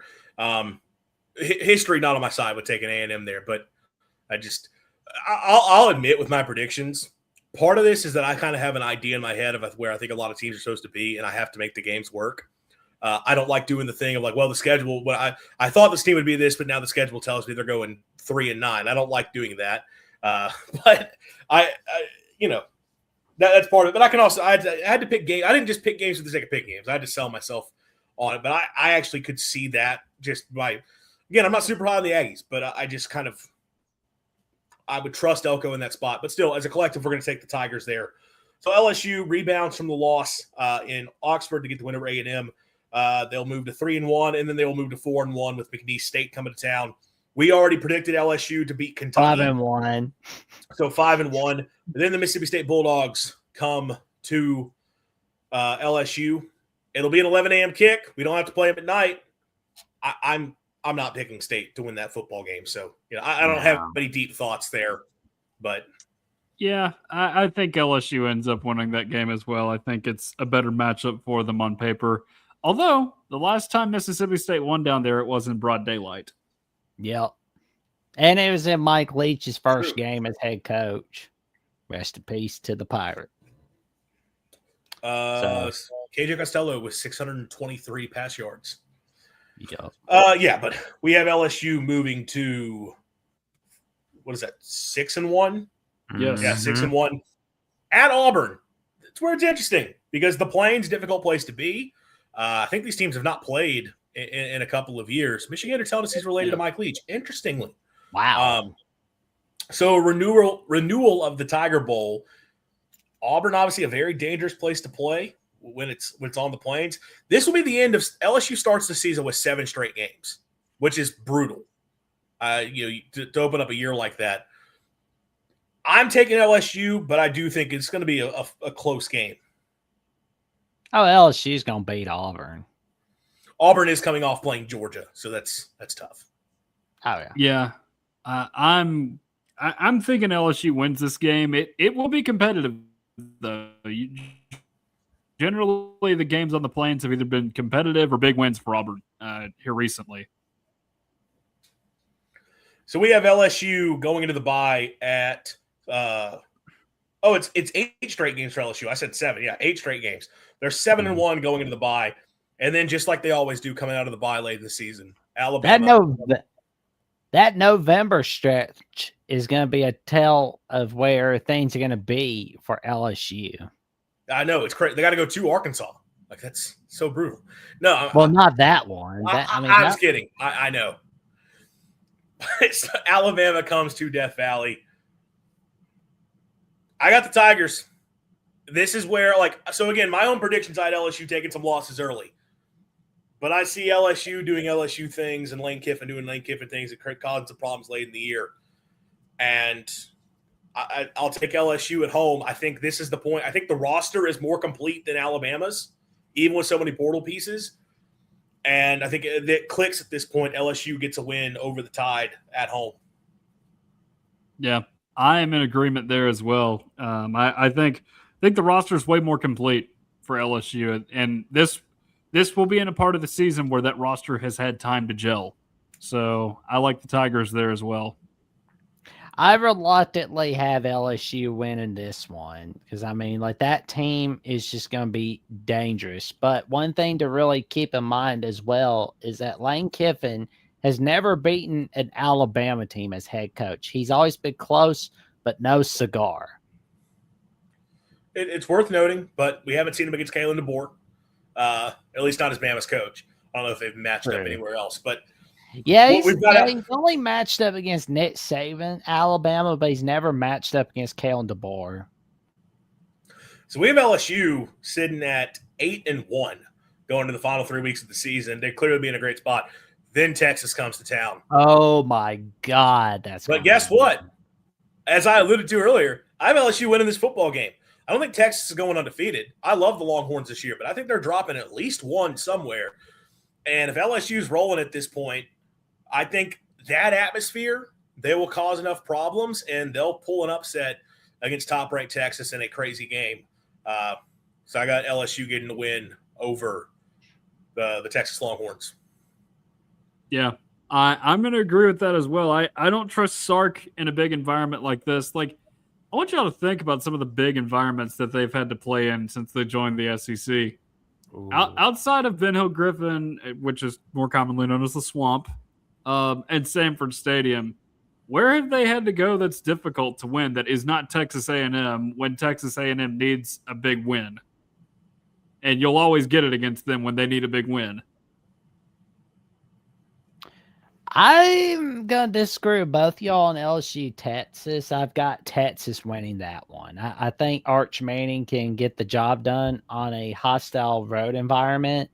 History not on my side with taking A&M there, but I'll admit with my predictions, part of this is that I kind of have an idea in my head of where I think a lot of teams are supposed to be, and I have to make the games work. I don't like doing the thing of like, well, the schedule. Well, I thought this team would be this, but now the schedule tells me they're going 3-9. I don't like doing that, but that's part of it. But I can also I had to pick games. I didn't just pick games for the sake of picking games. I had to sell myself on it, but I actually could see that just by. Again, I'm not super high on the Aggies, but I just kind of I would trust Elko in that spot. But still, as a collective, we're going to take the Tigers there. So LSU rebounds from the loss in Oxford to get the win over A&M. They'll move to 3-1, and then they'll move to 4-1 with McNeese State coming to town. We already predicted LSU to beat Kentucky. 5-1. So 5-1. Then the Mississippi State Bulldogs come to LSU. It'll be an 11 a.m. kick. We don't have to play them at night. I'm not picking State to win that football game. So, I don't have any deep thoughts there. But, yeah, I think LSU ends up winning that game as well. I think it's a better matchup for them on paper. Although, the last time Mississippi State won down there, it was in broad daylight. Yep. And it was in Mike Leach's first game as head coach. Rest in peace to the Pirate. KJ Costello with 623 pass yards. Yep. Yeah, but we have LSU moving to what is that, 6-1? Yes. Yeah, 6-1 at Auburn. That's where it's interesting because the Plains, difficult place to be. I think these teams have not played in a couple of years. Michigan or Tennessee's related to Mike Leach, interestingly. Wow. So renewal of the Tiger Bowl. Auburn, obviously, a very dangerous place to play when it's on the Plains. This will be the end of LSU starts the season with 7 straight games, which is brutal. To open up a year like that. I'm taking LSU, but I do think it's going to be a close game. Oh, LSU's going to beat Auburn. Auburn is coming off playing Georgia, so that's tough. Oh yeah. Yeah. I'm thinking LSU wins this game. It will be competitive though. Generally, the games on the Plains have either been competitive or big wins for Auburn here recently. So we have LSU going into the bye at it's 8 straight games for LSU. I said 7. Yeah, 8 straight games. They're 7-1 going into the bye, and then just like they always do, coming out of the bye late in the season, Alabama. That November stretch is going to be a tell of where things are going to be for LSU. I know it's crazy. They got to go to Arkansas. Like that's so brutal. No, not that one. I'm just kidding. I know. Alabama comes to Death Valley. I got the Tigers. This is where, so again, my own predictions, I had LSU taking some losses early. But I see LSU doing LSU things and Lane Kiffin doing Lane Kiffin things that caused some problems late in the year. And I'll take LSU at home. I think this is the point. I think the roster is more complete than Alabama's, even with so many portal pieces. And I think it clicks at this point. LSU gets a win over the Tide at home. Yeah, I am in agreement there as well. I think the roster is way more complete for LSU, and this will be in a part of the season where that roster has had time to gel. So I like the Tigers there as well. I reluctantly have LSU winning this one because, that team is just going to be dangerous. But one thing to really keep in mind as well is that Lane Kiffin has never beaten an Alabama team as head coach. He's always been close, but no cigar. It's worth noting, but we haven't seen him against Kalen DeBoer, at least not as Bama's coach. I don't know if they've matched up anywhere else, but yeah, he's only matched up against Nick Saban, Alabama, but he's never matched up against Kalen DeBoer. So we have LSU sitting at 8-1 going to the final 3 weeks of the season. They'd clearly be in a great spot. Then Texas comes to town. Oh my God, But guess what? As I alluded to earlier, I have LSU winning this football game. I don't think Texas is going undefeated. I love the Longhorns this year, but I think they're dropping at least one somewhere. And if LSU's rolling at this point, I think that atmosphere, they will cause enough problems, and they'll pull an upset against top-ranked Texas in a crazy game. So I got LSU getting the win over the Texas Longhorns. Yeah, I'm going to agree with that as well. I don't trust Sark in a big environment like this. I want y'all to think about some of the big environments that they've had to play in since they joined the SEC. Outside of Ben Hill Griffin, which is more commonly known as the Swamp, and Sanford Stadium, where have they had to go that's difficult to win that is not Texas A&M when Texas A&M needs a big win? And you'll always get it against them when they need a big win. I'm going to disagree with both y'all on LSU Texas. I've got Texas winning that one. I think Arch Manning can get the job done on a hostile road environment.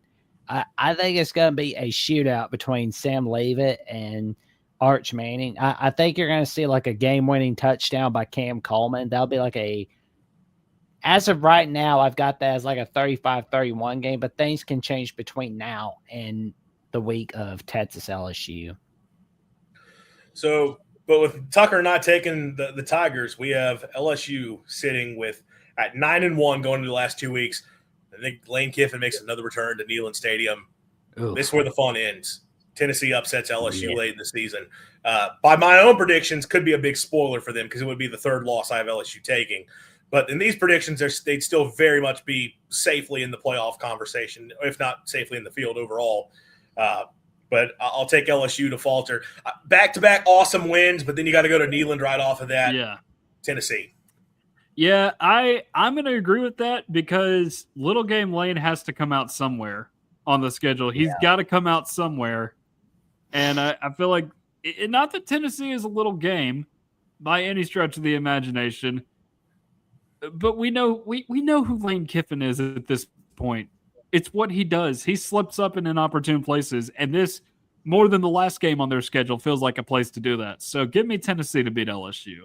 I think it's going to be a shootout between Sam Leavitt and Arch Manning. I think you're going to see a game-winning touchdown by Cam Coleman. That'll be as of right now, I've got that as a 35-31 game, but things can change between now and the week of Texas LSU. So, but with Tucker not taking the Tigers, we have LSU sitting at 9-1 going into the last 2 weeks. I think Lane Kiffin makes another return to Neyland Stadium. Ooh. This is where the fun ends. Tennessee upsets LSU late in the season. By my own predictions, could be a big spoiler for them because it would be the third loss I have LSU taking. But in these predictions, they'd still very much be safely in the playoff conversation, if not safely in the field overall. but I'll take LSU to falter. Back-to-back awesome wins, but then you got to go to Neyland right off of that. Yeah. Tennessee. Yeah, I'm going to agree with that because Little Game Lane has to come out somewhere on the schedule. He's got to come out somewhere. And I feel like, not that Tennessee is a little game by any stretch of the imagination, but we know who Lane Kiffin is at this point. It's what he does. He slips up in inopportune places, and this, more than the last game on their schedule, feels like a place to do that. So give me Tennessee to beat LSU.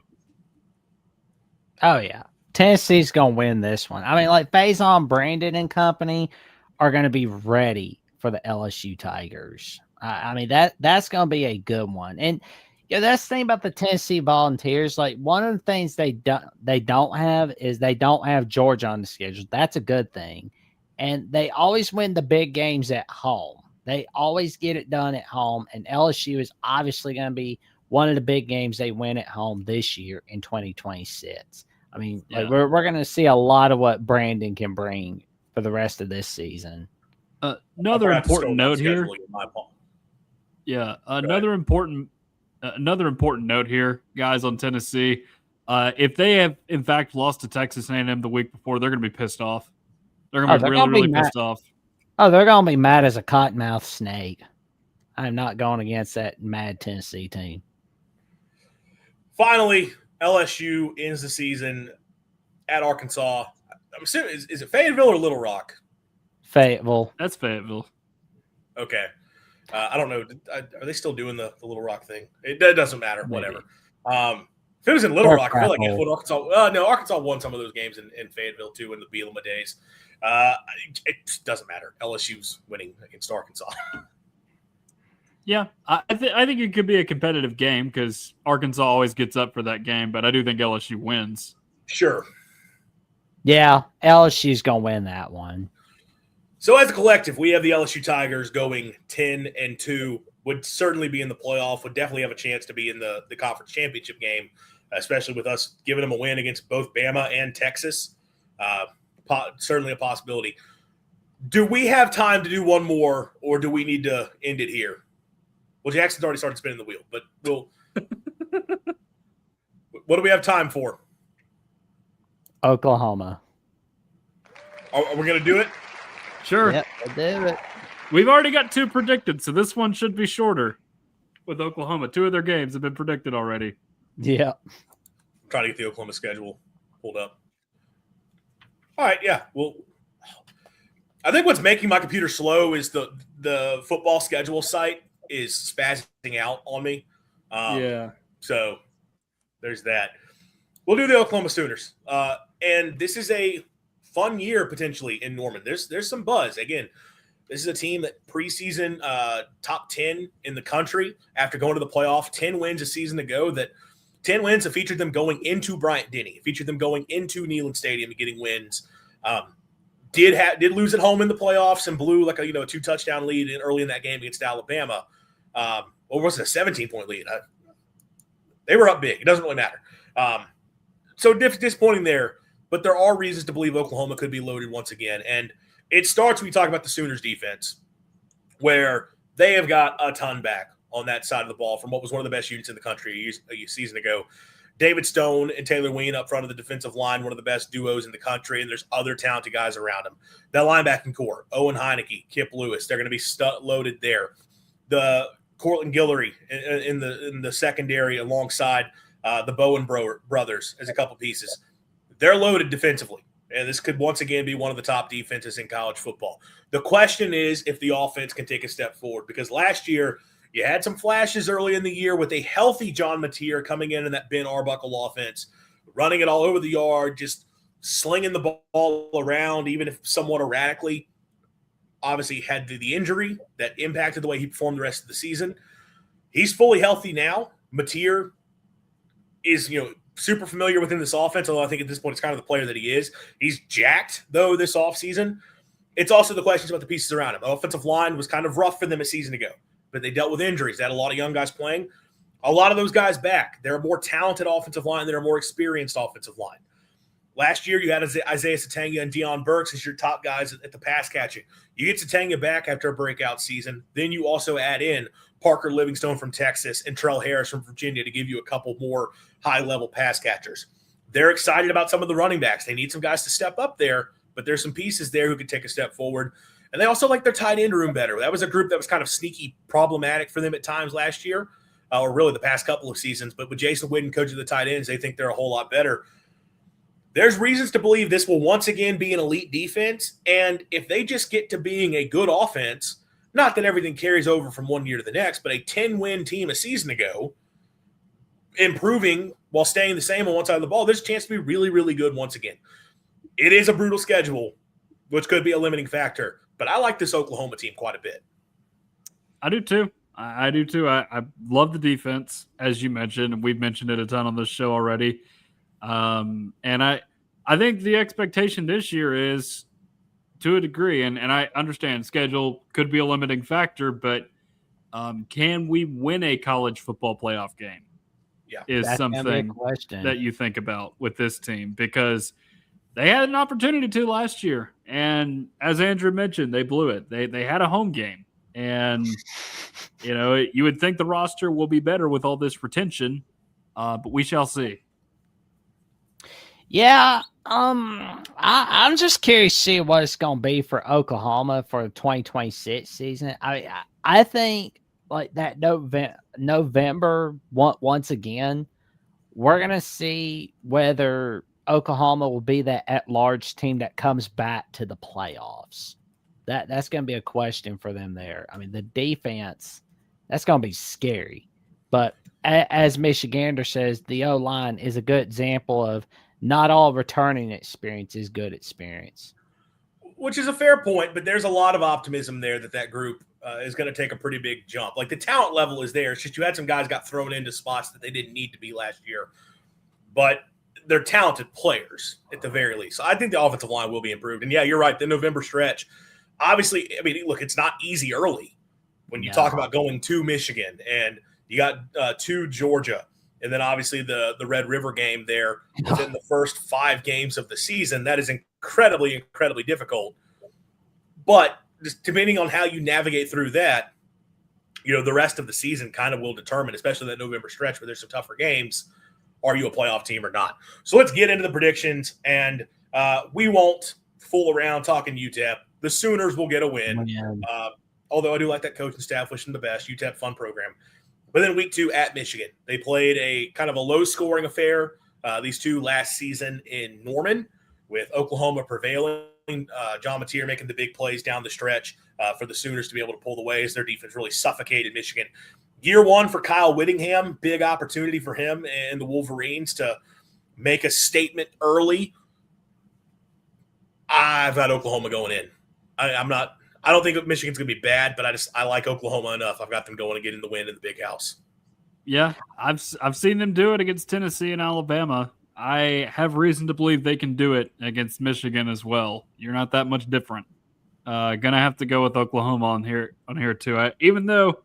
Oh, yeah. Tennessee's going to win this one. I mean, like, Faison, Brandon, and company are going to be ready for the LSU Tigers. I mean, that's going to be a good one. And that's the thing about the Tennessee Volunteers. Like, one of the things they don't have is they don't have Georgia on the schedule. That's a good thing. And they always win the big games at home. They always get it done at home. And LSU is obviously going to be one of the big games they win at home this year in 2026. I mean, like we're going to see a lot of what Brandon can bring for the rest of this season. Another important note here. Yeah, another important note here, guys, on Tennessee. If they have in fact lost to Texas A&M the week before, they're going to be pissed off. They're going to be really pissed off. Oh, they're going to be mad as a cottonmouth snake. I'm not going against that mad Tennessee team. Finally, LSU ends the season at Arkansas. I'm assuming, is it Fayetteville or Little Rock? Fayetteville. That's Fayetteville. Okay. I don't know. Are they still doing the Little Rock thing? It doesn't matter. Maybe. Whatever. If it was in Little Rock, I feel like it would Arkansas. No, Arkansas won some of those games in Fayetteville too in the Bielema days. It doesn't matter. LSU's winning against Arkansas. Yeah, I think it could be a competitive game because Arkansas always gets up for that game, but I do think LSU wins. Sure. Yeah, LSU's going to win that one. So as a collective, we have the LSU Tigers going 10-2, would certainly be in the playoff, would definitely have a chance to be in the conference championship game, especially with us giving them a win against both Bama and Texas. Certainly a possibility. Do we have time to do one more, or do we need to end it here? Well, Jackson's already started spinning the wheel, but we'll – what do we have time for? Oklahoma. Are we going to do it? Sure. Yep, we'll do it. We've already got 2 predicted, so this one should be shorter with Oklahoma. 2 of their games have been predicted already. Yeah. I'm trying to get the Oklahoma schedule pulled up. All right, yeah. Well, I think what's making my computer slow is the football schedule site is spazzing out on me. So there's that. We'll do the Oklahoma Sooners. And this is a fun year potentially in Norman. There's some buzz. Again, this is a team that preseason top 10 in the country after going to the playoff, 10 wins a season ago. That 10 wins have featured them going into Bryant-Denny, featured them going into Neyland Stadium and getting wins. Did lose at home in the playoffs and blew like a 2-touchdown lead early in that game against Alabama. Or was it a 17-point lead? They were up big. It doesn't really matter. So disappointing there, but there are reasons to believe Oklahoma could be loaded once again. And it starts when we talk about the Sooners defense, where they have got a ton back on that side of the ball from what was one of the best units in the country a season ago. David Stone and Taylor Ween up front of the defensive line, one of the best duos in the country, and there's other talented guys around them. That linebacking core, Owen Heineke, Kip Lewis, they're going to be loaded there. The Cortland Guillory in the secondary alongside the Bowen brothers as a couple pieces. They're loaded defensively, and this could once again be one of the top defenses in college football. The question is if the offense can take a step forward, because last year you had some flashes early in the year with a healthy John Mateer coming in that Ben Arbuckle offense, running it all over the yard, just slinging the ball around, even if somewhat erratically. Obviously had the injury that impacted the way he performed the rest of the season. He's fully healthy now. Mateer is, super familiar within this offense, although I think at this point it's kind of the player that he is. He's jacked, though, this offseason. It's also the questions about the pieces around him. The offensive line was kind of rough for them a season ago, but they dealt with injuries. They had a lot of young guys playing. A lot of those guys back. They're a more talented offensive line. They're a more experienced offensive line. Last year, you had Isaiah Satanga and Deion Burks as your top guys at the pass catching. You get Satanga back after a breakout season. Then you also add in Parker Livingstone from Texas and Trell Harris from Virginia to give you a couple more high-level pass catchers. They're excited about some of the running backs. They need some guys to step up there, but there's some pieces there who could take a step forward. And they also like their tight end room better. That was a group that was kind of sneaky problematic for them at times last year, or really the past couple of seasons. But with Jason Witten coaching the tight ends, they think they're a whole lot better. There's reasons to believe this will once again be an elite defense. And if they just get to being a good offense, not that everything carries over from one year to the next, but a 10-win team a season ago, improving while staying the same on one side of the ball, there's a chance to be really, really good once again. It is a brutal schedule, which could be a limiting factor. But I like this Oklahoma team quite a bit. I do too. I do too. I love the defense, as you mentioned, and we've mentioned it a ton on this show already. And I think the expectation this year is, to a degree, and I understand schedule could be a limiting factor, but can we win a college football playoff game? Yeah, is That's something that you think about with this team, because they had an opportunity to last year. And as Andrew mentioned, they blew it. They had a home game. And, you would think the roster will be better with all this retention, but we shall see. Yeah, I'm just curious to see what it's going to be for Oklahoma for the 2026 season. I think like that November, once again, we're going to see whether Oklahoma will be that at-large team that comes back to the playoffs. That's going to be a question for them there. I mean, the defense, that's going to be scary. But as Michigander says, the O-line is a good example of not all returning experience is good experience. Which is a fair point, but there's a lot of optimism there that group is going to take a pretty big jump. Like the talent level is there. It's just you had some guys got thrown into spots that they didn't need to be last year. But they're talented players at the very least. So I think the offensive line will be improved. And yeah, you're right. The November stretch, obviously, I mean, look, it's not easy early when you talk about going to Michigan and you got to Georgia. And then obviously the Red River game there within the first 5 games of the season. That is incredibly, incredibly difficult. But just depending on how you navigate through that, the rest of the season kind of will determine, especially that November stretch where there's some tougher games, are you a playoff team or not? So let's get into the predictions, and we won't fool around talking UTEP. The Sooners will get a win, although I do like that coaching staff, wishing them the best. UTEP, fun program. But then week 2 at Michigan, they played a kind of a low-scoring affair, these two last season in Norman, with Oklahoma prevailing. John Mateer making the big plays down the stretch for the Sooners to be able to pull the ways. Their defense really suffocated Michigan. Year 1 for Kyle Whittingham, big opportunity for him and the Wolverines to make a statement early. I've got Oklahoma going in. I don't think Michigan's going to be bad, but I like Oklahoma enough. I've got them going to get in the win in the big house. Yeah, I've seen them do it against Tennessee and Alabama. I have reason to believe they can do it against Michigan as well. You're not that much different. Gonna have to go with Oklahoma on here too. Even though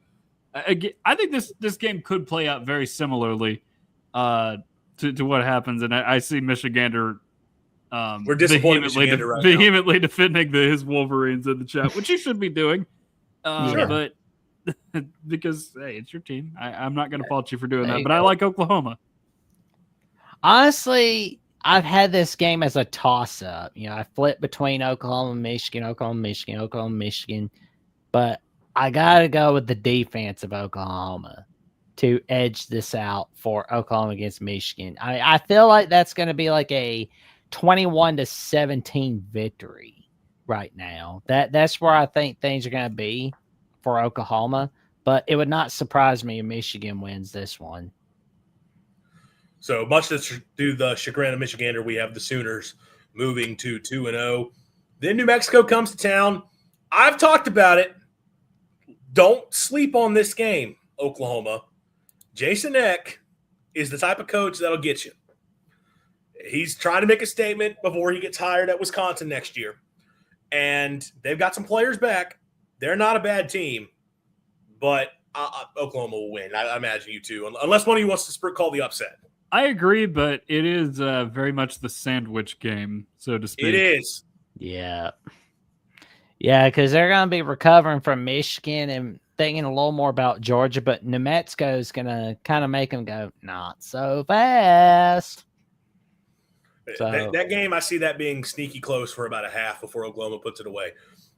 I think this game could play out very similarly to what happens, and I see Michigander. We're disappointed vehemently defending his Wolverines in the chat, which you should be doing. But because hey, it's your team, I'm not going to fault you for doing that. But I like Oklahoma. Honestly, I've had this game as a toss-up. I flip between Oklahoma, Michigan, but I got to go with the defense of Oklahoma to edge this out for Oklahoma against Michigan. I feel like that's going to be like a 21-17 victory right now. That's where I think things are going to be for Oklahoma, but it would not surprise me if Michigan wins this one. So much to the chagrin of Michigander, we have the Sooners moving to 2-0. Then New Mexico comes to town. I've talked about it. Don't sleep on this game, Oklahoma. Jason Eck is the type of coach that'll get you. He's trying to make a statement before he gets hired at Wisconsin next year. And they've got some players back. They're not a bad team, but Oklahoma will win. I imagine you too, unless one of you wants to call the upset. I agree, but it is very much the sandwich game, so to speak. It is. Yeah. Yeah, because they're going to be recovering from Michigan and thinking a little more about Georgia, but New Mexico is going to kind of make them go, not so fast. So That game, I see that being sneaky close for about a half before Oklahoma puts it away.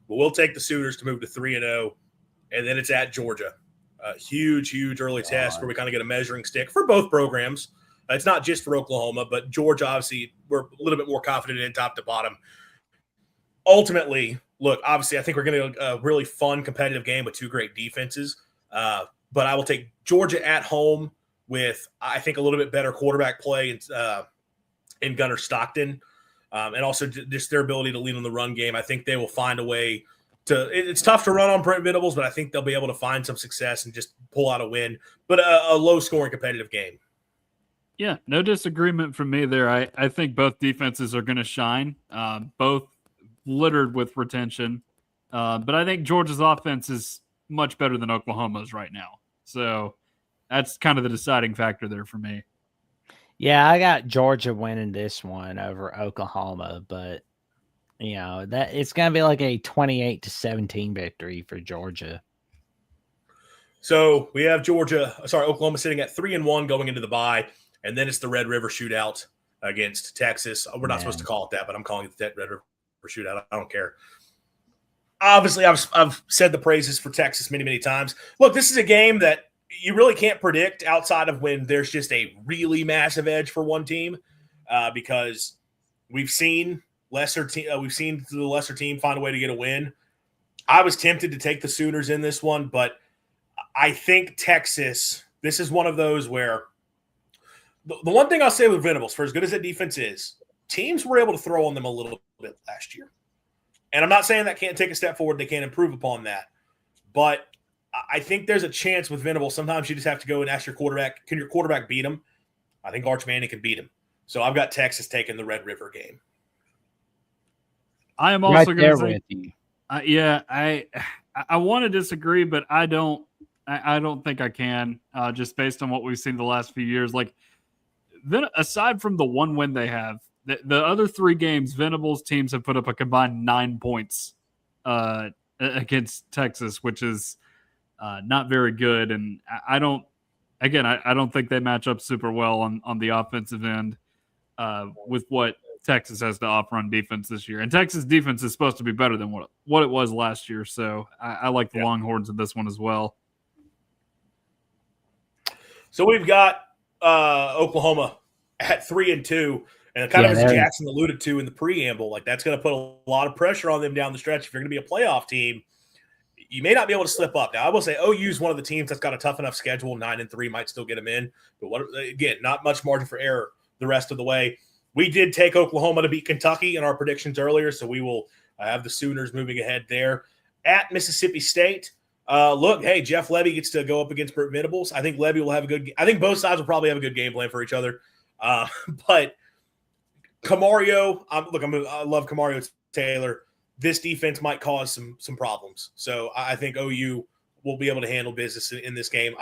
But we'll take the Sooners to move to 3-0, and then it's at Georgia. Huge early test where we kind of get a measuring stick for both programs. It's not just for Oklahoma, but Georgia, obviously, we're a little bit more confident in top to bottom. Ultimately, look, obviously, I think we're going to get a really fun, competitive game with two great defenses. But I will take Georgia at home with, I think, a little bit better quarterback play in Gunnar Stockton, and also just their ability to lead on the run game. I think they will find a way to – it's tough to run on Brent Venables, but I think they'll be able to find some success and just pull out a win. But a low-scoring competitive game. Yeah, no disagreement from me there. I think both defenses are going to shine, both littered with retention. But I think Georgia's offense is much better than Oklahoma's right now. So that's kind of the deciding factor there for me. yeah, I got Georgia winning this one over Oklahoma, but that it's going to be like a 28-17 victory for Georgia. So we have Oklahoma sitting at 3-1 going into the bye, and then it's the Red River Shootout against Texas. We're not supposed to call it that, but I'm calling it the Red River Shootout. I don't care. Obviously, I've said the praises for Texas many times. Look, this is a game that you really can't predict outside of when there's just a really massive edge for one team, because we've seen the lesser team find a way to get a win. I was tempted to take the Sooners in this one, but I think Texas, this is one of those where the one thing I'll say with Venables, for as good as that defense is, teams were able to throw on them a little bit last year. And I'm not saying that can't take a step forward. They can't improve upon that. But I think there's a chance with Venables. Sometimes you just have to go and ask your quarterback, can your quarterback beat him? I think Arch Manning can beat him. So I've got Texas taking the Red River game. I am also going to say, I want to disagree, but I don't think I can, just based on what we've seen the last few years. Like, then aside from the one win they have, the other three games, Venables teams have put up a combined 9 points against Texas, which is not very good. And I don't think they match up super well on the offensive end with what Texas has to offer on defense this year. And Texas defense is supposed to be better than what it was last year. So I like the Longhorns in this one as well. So we've got Oklahoma at 3-2. And kind of as Jackson alluded to in the preamble, like that's going to put a lot of pressure on them down the stretch. If you're going to be a playoff team, you may not be able to slip up. Now, I will say OU is one of the teams that's got a tough enough schedule. 9-3 might still get them in. But again, not much margin for error the rest of the way. We did take Oklahoma to beat Kentucky in our predictions earlier, so we will have the Sooners moving ahead there. At Mississippi State, look, hey, Jeff Lebby gets to go up against Brent Venables. I think Lebby will have I think both sides will probably have a good game plan for each other. But Camario, I love Camario Taylor. This defense might cause some problems. So I think OU will be able to handle business in this game.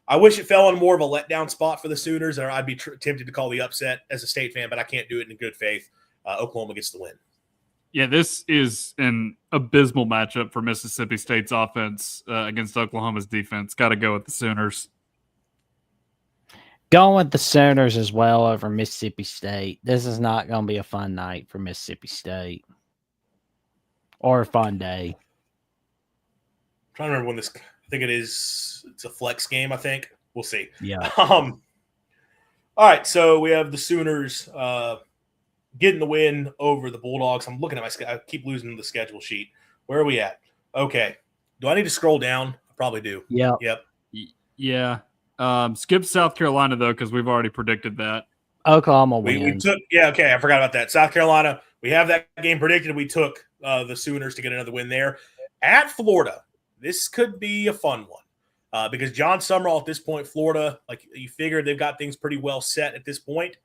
I wish it fell on more of a letdown spot for the Sooners, or I'd be tempted to call the upset as a State fan, but I can't do it in good faith. Oklahoma gets the win. Yeah, this is an abysmal matchup for Mississippi State's offense against Oklahoma's defense. Got to go with the Sooners. Going with the Sooners as well over Mississippi State. This is not going to be a fun night for Mississippi State. Or a fun day. I'm trying to remember when this – I think it's a flex game, I think. We'll see. Yeah. All right, so we have the Sooners getting the win over the Bulldogs. I'm looking at I keep losing the schedule sheet. Where are we at? Okay. Do I need to scroll down? I probably do. Yeah. Yep. Yeah. Skip South Carolina, though, because we've already predicted that. Oklahoma wins. We took – okay, I forgot about that. South Carolina, we have that game predicted. We took the Sooners to get another win there. At Florida, this could be a fun one because John Summerall at this point, Florida, like you figure they've got things pretty well set at this point.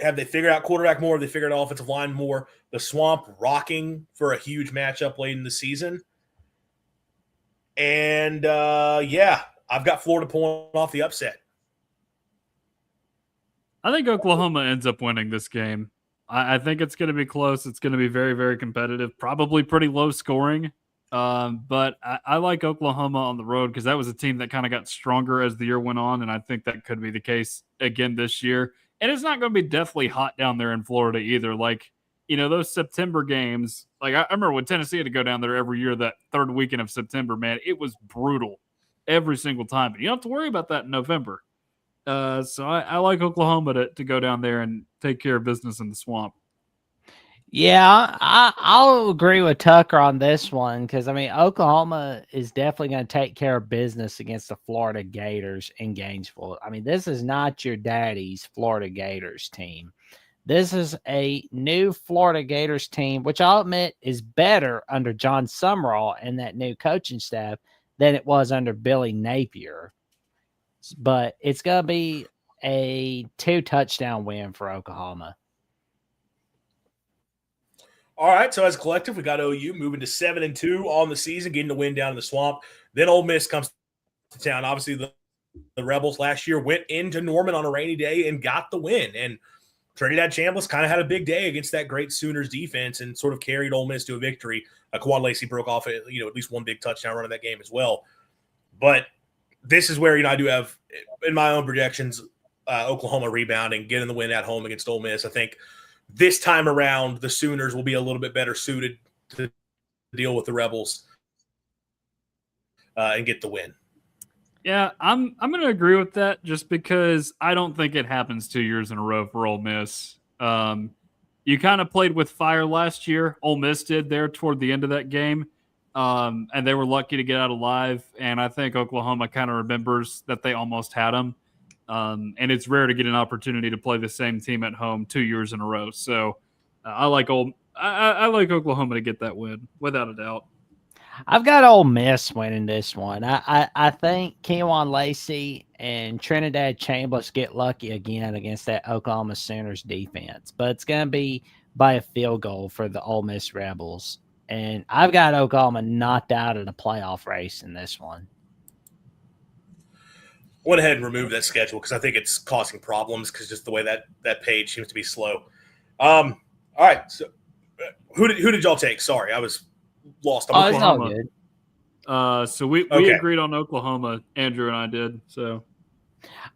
Have they figured out quarterback more? Have they figured out offensive line more? The Swamp rocking for a huge matchup late in the season. And, I've got Florida pulling off the upset. I think Oklahoma ends up winning this game. I think it's going to be close. It's going to be very, very competitive, probably pretty low scoring. But I like Oklahoma on the road because that was a team that kind of got stronger as the year went on, and I think that could be the case again this year. And it's not going to be deathly hot down there in Florida either. Like, those September games, like I remember when Tennessee had to go down there every year that third weekend of September, man, it was brutal every single time. But you don't have to worry about that in November. So I like Oklahoma to go down there and take care of business in the swamp. Yeah, I'll agree with Tucker on this one because, Oklahoma is definitely going to take care of business against the Florida Gators in Gainesville. This is not your daddy's Florida Gators team. This is a new Florida Gators team, which I'll admit is better under John Summerall and that new coaching staff than it was under Billy Napier. But it's going to be a 2-touchdown win for Oklahoma. All right, so as a collective, we got OU moving to 7-2 on the season, getting the win down in the swamp. Then Ole Miss comes to town. Obviously, the Rebels last year went into Norman on a rainy day and got the win. And Trinidad Chambliss kind of had a big day against that great Sooners defense and sort of carried Ole Miss to a victory. Quan Lacey broke off at least one big touchdown run in that game as well. But this is where I do have, in my own projections, Oklahoma rebounding, getting the win at home against Ole Miss. I think this time around, the Sooners will be a little bit better suited to deal with the Rebels and get the win. Yeah, I'm going to agree with that just because I don't think it happens 2 years in a row for Ole Miss. You kind of played with fire last year. Ole Miss did there toward the end of that game, and they were lucky to get out alive. And I think Oklahoma kind of remembers that they almost had them. And it's rare to get an opportunity to play the same team at home 2 years in a row. So I like Oklahoma to get that win without a doubt. I've got Ole Miss winning this one. I think Quan Lacey and Trinidad Chambliss get lucky again against that Oklahoma Sooners defense, but it's going to be by a field goal for the Ole Miss Rebels. And I've got Oklahoma knocked out of the playoff race in this one. Went ahead and removed that schedule because I think it's causing problems because just the way that page seems to be slow. All right, so who did y'all take? Sorry, I was lost. Oh, it's all good. So we agreed on Oklahoma. Andrew and I did. So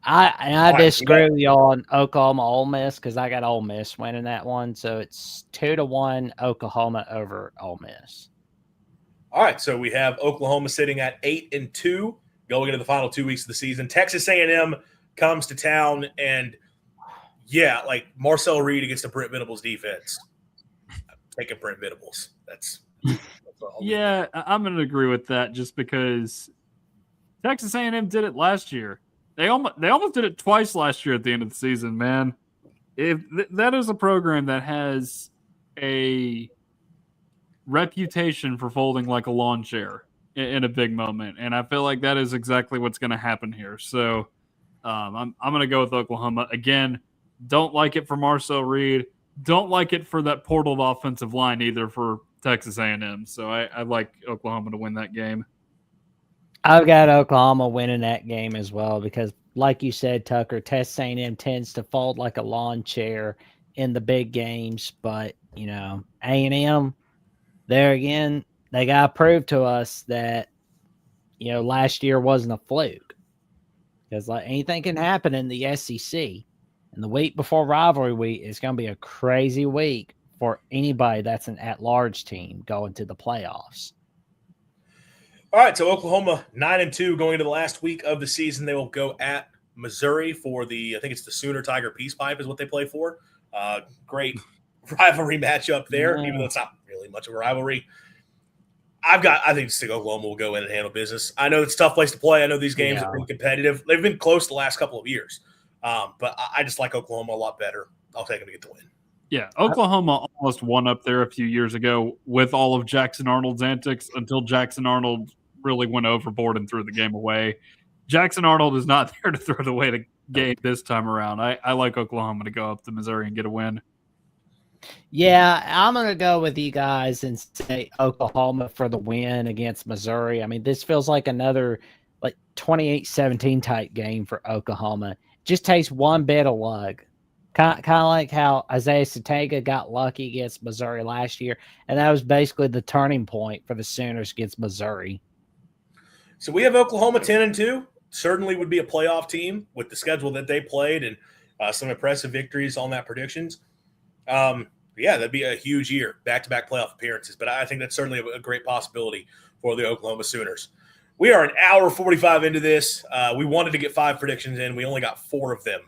I disagree with you on Oklahoma Ole Miss because I got Ole Miss winning that one. So it's 2-1 Oklahoma over Ole Miss. All right, so we have Oklahoma sitting at 8-2. Going into the final 2 weeks of the season. Texas A&M comes to town, and, like Marcel Reed against the Brent Venables defense. I'm taking Brent Venables. That's yeah, I'm going to agree with that just because Texas A&M did it last year. They almost did it twice last year at the end of the season, man. That is a program that has a reputation for folding like a lawn chair in a big moment, and I feel like that is exactly what's going to happen here. So I'm going to go with Oklahoma again. Don't like it for Marcel Reed. Don't like it for that portaled offensive line either for Texas A&M. So I like Oklahoma to win that game. I've got Oklahoma winning that game as well because, like you said, Tucker, Texas A&M tends to fold like a lawn chair in the big games, but A&M there again. They got to prove to us that, last year wasn't a fluke. Because anything can happen in the SEC. And the week before rivalry week is going to be a crazy week for anybody that's an at-large team going to the playoffs. All right, so Oklahoma 9-2 going into the last week of the season. They will go at Missouri for I think it's the Sooner Tiger Peace Pipe is what they play for. Great rivalry matchup there, even though it's not really much of a rivalry. I think Oklahoma will go in and handle business. I know it's a tough place to play. I know these games have been competitive. They've been close the last couple of years. But I just like Oklahoma a lot better. I'll take them to get the win. Yeah, Oklahoma almost won up there a few years ago with all of Jackson Arnold's antics until Jackson Arnold really went overboard and threw the game away. Jackson Arnold is not there to throw away the game this time around. I like Oklahoma to go up to Missouri and get a win. Yeah, I'm going to go with you guys and say Oklahoma for the win against Missouri. This feels like another 28-17 type game for Oklahoma. Just takes one bit of luck. Kind of like how Isaiah Satega got lucky against Missouri last year, and that was basically the turning point for the Sooners against Missouri. So we have Oklahoma 10-2. Certainly would be a playoff team with the schedule that they played and some impressive victories on that predictions. Yeah, that'd be a huge year, back-to-back playoff appearances. But I think that's certainly a great possibility for the Oklahoma Sooners. We are an hour 45 into this. We wanted to get 5 predictions in. We only got 4 of them.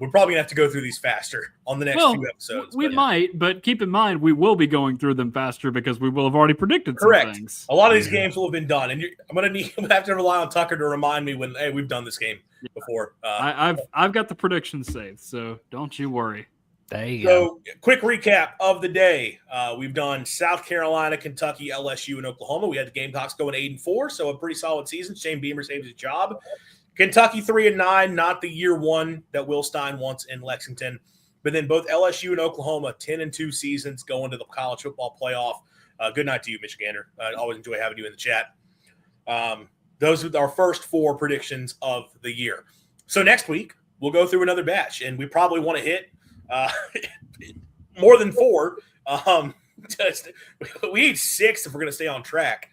We're probably going to have to go through these faster on the next few episodes. We might, but keep in mind, we will be going through them faster because we will have already predicted some things. A lot of these games will have been done. And I'm going to have to rely on Tucker to remind me when, hey, we've done this game before. I've got the predictions saved, so don't you worry. There you go. So, quick recap of the day. We've done South Carolina, Kentucky, LSU, and Oklahoma. We had the Gamecocks going 8-4, so a pretty solid season. Shane Beamer saved his job. Kentucky 3-9, not the year one that Will Stein wants in Lexington. But then both LSU and Oklahoma, 10-2 seasons going to the college football playoff. Good night to you, Michigander. I always enjoy having you in the chat. Those are our first 4 predictions of the year. So next week, we'll go through another batch, and we probably want to hit more than 4. We need 6 if we're going to stay on track.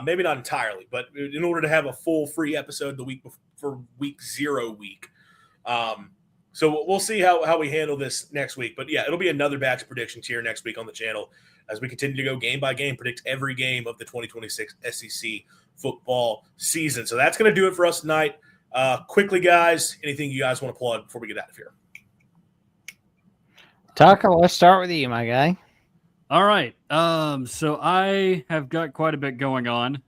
Maybe not entirely, but in order to have a full free episode the week for week 0 week. So we'll see how we handle this next week. But yeah, it'll be another batch of predictions here next week on the channel as we continue to go game by game, predict every game of the 2026 SEC football season. So that's going to do it for us tonight. Quickly, guys, anything you guys want to plug before we get out of here? Tucker, let's start with you, my guy. All right. So I have got quite a bit going on.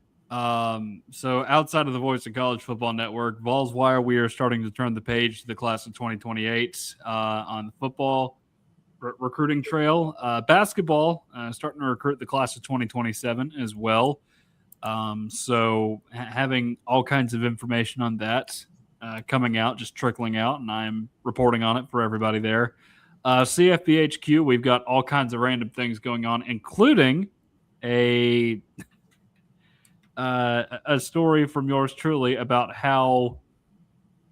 So outside of the Voice of College Football Network, Vols Wire, we are starting to turn the page to the class of 2028 on the football recruiting trail. Basketball, starting to recruit the class of 2027 as well. So having all kinds of information on that coming out, just trickling out, and I'm reporting on it for everybody there. CFBHQ, we've got all kinds of random things going on, including a story from yours truly about how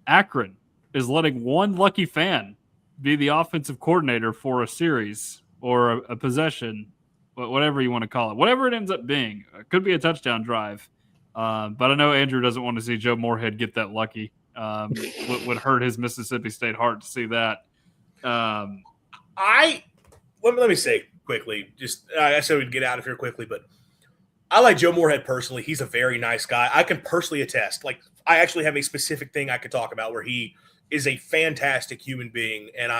Akron is letting one lucky fan be the offensive coordinator for a series or a possession, whatever you want to call it, whatever it ends up being. It could be a touchdown drive. But I know Andrew doesn't want to see Joe Moorhead get that lucky. Would hurt his Mississippi State heart to see that. Let me say quickly, I said we'd get out of here quickly, but I like Joe Moorhead personally. He's a very nice guy. I can personally attest. Like, I actually have a specific thing I could talk about where he is a fantastic human being. And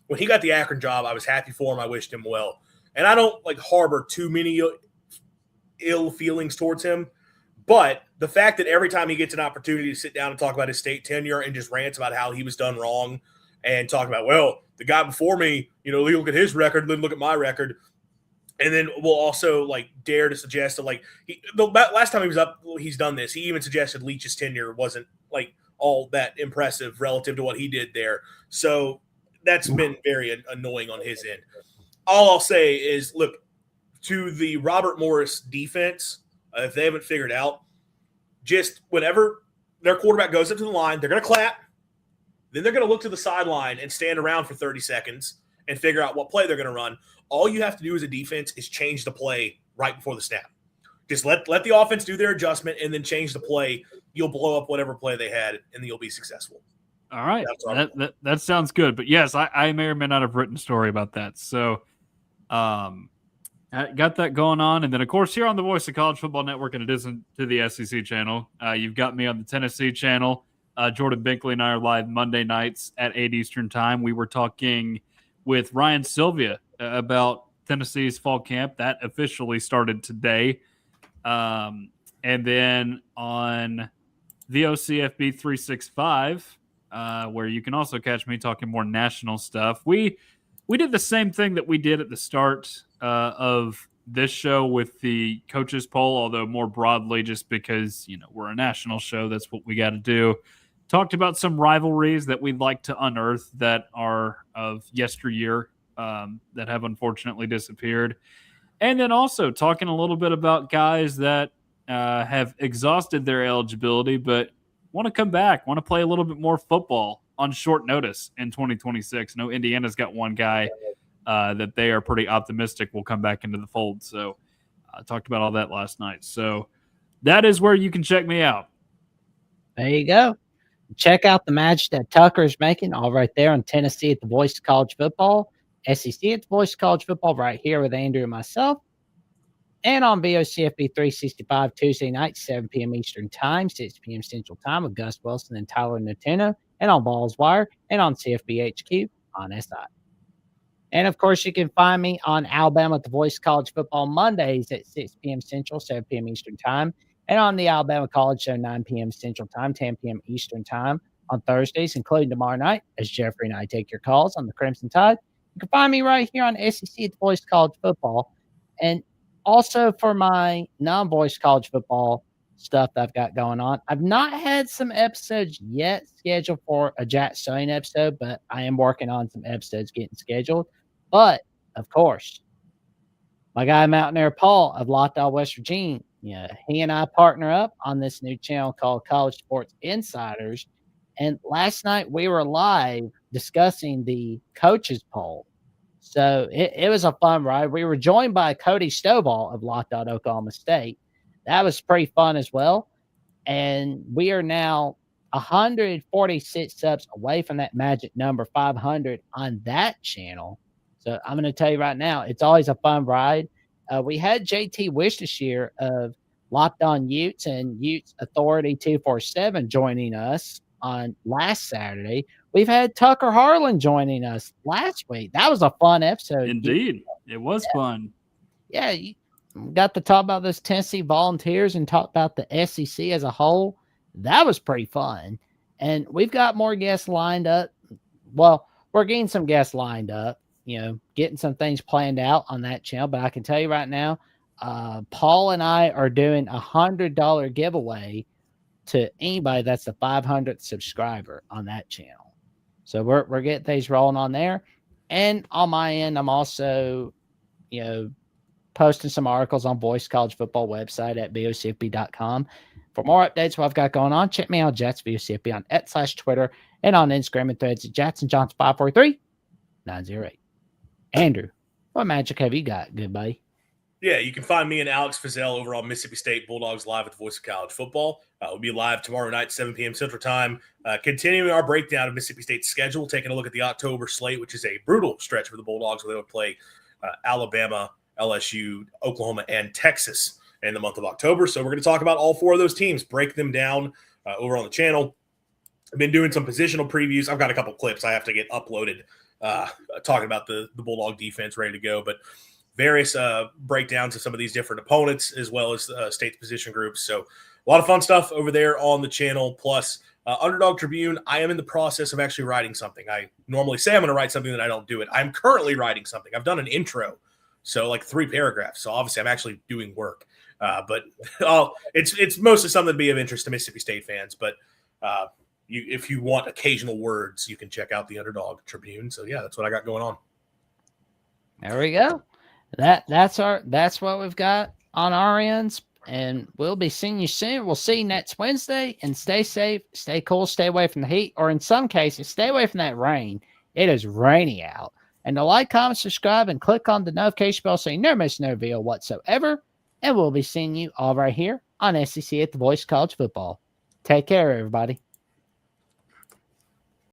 when he got the Akron job, I was happy for him. I wished him well. And I don't harbor too many ill feelings towards him. But the fact that every time he gets an opportunity to sit down and talk about his state tenure and just rants about how he was done wrong and talk about, well, the guy before me, look at his record, then look at my record. And then we'll also dare to suggest that the last time he was up, he's done this. He even suggested Leach's tenure wasn't all that impressive relative to what he did there. So that's been very annoying on his end. All I'll say is, look, to the Robert Morris defense, if they haven't figured out, just whenever their quarterback goes up to the line, they're going to clap. Then they're going to look to the sideline and stand around for 30 seconds and figure out what play they're going to run. All you have to do as a defense is change the play right before the snap. Just let the offense do their adjustment and then change the play. You'll blow up whatever play they had, and then you'll be successful. All right. That sounds good. But, yes, I may or may not have written a story about that. So I got that going on. And then, of course, here on the Voice of College Football Network, in addition to the SEC channel, you've got me on the Tennessee channel. Jordan Binkley and I are live Monday nights at 8 Eastern time. We were talking with Ryan Sylvia about Tennessee's fall camp. That officially started today. And then on VOCFB 365, where you can also catch me talking more national stuff, we did the same thing that we did at the start of this show with the coaches poll, although more broadly just because, we're a national show. That's what we got to do. Talked about some rivalries that we'd like to unearth that are of yesteryear that have unfortunately disappeared. And then also talking a little bit about guys that have exhausted their eligibility but want to come back, want to play a little bit more football on short notice in 2026. No, Indiana's got one guy that they are pretty optimistic will come back into the fold. So I talked about all that last night. So that is where you can check me out. There you go. Check out the magic that Tucker is making all right there on Tennessee at the Voice of College Football, SEC at the Voice of College Football right here with Andrew and myself, and on VOCFB 365 Tuesday night, 7 p.m. Eastern Time, 6 p.m. Central Time with Gus Wilson and Tyler Natuna, and on Balls Wire, and on CFB HQ on SI. And, of course, you can find me on Alabama at the Voice of College Football Mondays at 6 p.m. Central, 7 p.m. Eastern Time, and on the Alabama College Show, 9 p.m. Central Time, 10 p.m. Eastern Time on Thursdays, including tomorrow night, as Jeffrey and I take your calls on the Crimson Tide. You can find me right here on SEC at the Voice of College Football. And also for my non-Voice College Football stuff that I've got going on, I've not had some episodes yet scheduled for a Jack Sewing episode, but I am working on some episodes getting scheduled. But, of course, my guy Mountaineer Paul of Lockdown West Virginia, he and I partner up on this new channel called College Sports Insiders. And last night we were live discussing the coaches poll. So it was a fun ride. We were joined by Cody Stovall of Lockdown Oklahoma State. That was pretty fun as well. And we are now 146 subs away from that magic number 500 on that channel. So I'm going to tell you right now, it's always a fun ride. We had JT Wish this year of Locked On Utes and Utes Authority 247 joining us on last Saturday. We've had Tucker Harlan joining us last week. That was a fun episode. Indeed. It was fun. Yeah, you got to talk about those Tennessee Volunteers and talk about the SEC as a whole. That was pretty fun. And we've got more guests lined up. Well, we're getting some guests lined up. Getting some things planned out on that channel. But I can tell you right now, Paul and I are doing $100 giveaway to anybody that's the 500th subscriber on that channel. So we're getting things rolling on there. And on my end, I'm also, posting some articles on Voice College Football website at vocfb.com. For more updates, what I've got going on, check me out, Jats VOCFB on @/Twitter and on Instagram and Threads at JacksonJohnson543908. Andrew, what magic have you got, good buddy? Yeah, you can find me and Alex Fazell over on Mississippi State Bulldogs Live at the Voice of College Football. We'll be live tomorrow night, 7 p.m. Central Time, continuing our breakdown of Mississippi State's schedule, taking a look at the October slate, which is a brutal stretch for the Bulldogs, where they would play Alabama, LSU, Oklahoma, and Texas in the month of October. So we're going to talk about all four of those teams, break them down over on the channel. I've been doing some positional previews. I've got a couple clips I have to get uploaded talking about the Bulldog defense ready to go, but various breakdowns of some of these different opponents as well as state's position groups. So a lot of fun stuff over there on the channel. Plus Underdog Tribune, I am in the process of actually writing something. I normally say I'm going to write something that I don't do it. I'm currently writing something. I've done an intro, so like 3 paragraphs. So obviously I'm actually doing work, but it's mostly something to be of interest to Mississippi State fans. But if you want occasional words, you can check out the Underdog Tribune. So yeah, that's what I got going on. There we go. That's what we've got on our ends, and we'll be seeing you soon. We'll see you next Wednesday, and stay safe, stay cool, stay away from the heat, or in some cases, stay away from that rain. It is rainy out. And to like, comment, subscribe, and click on the notification bell so you never miss no video whatsoever. And we'll be seeing you all right here on SEC at the Voice of College Football. Take care, everybody.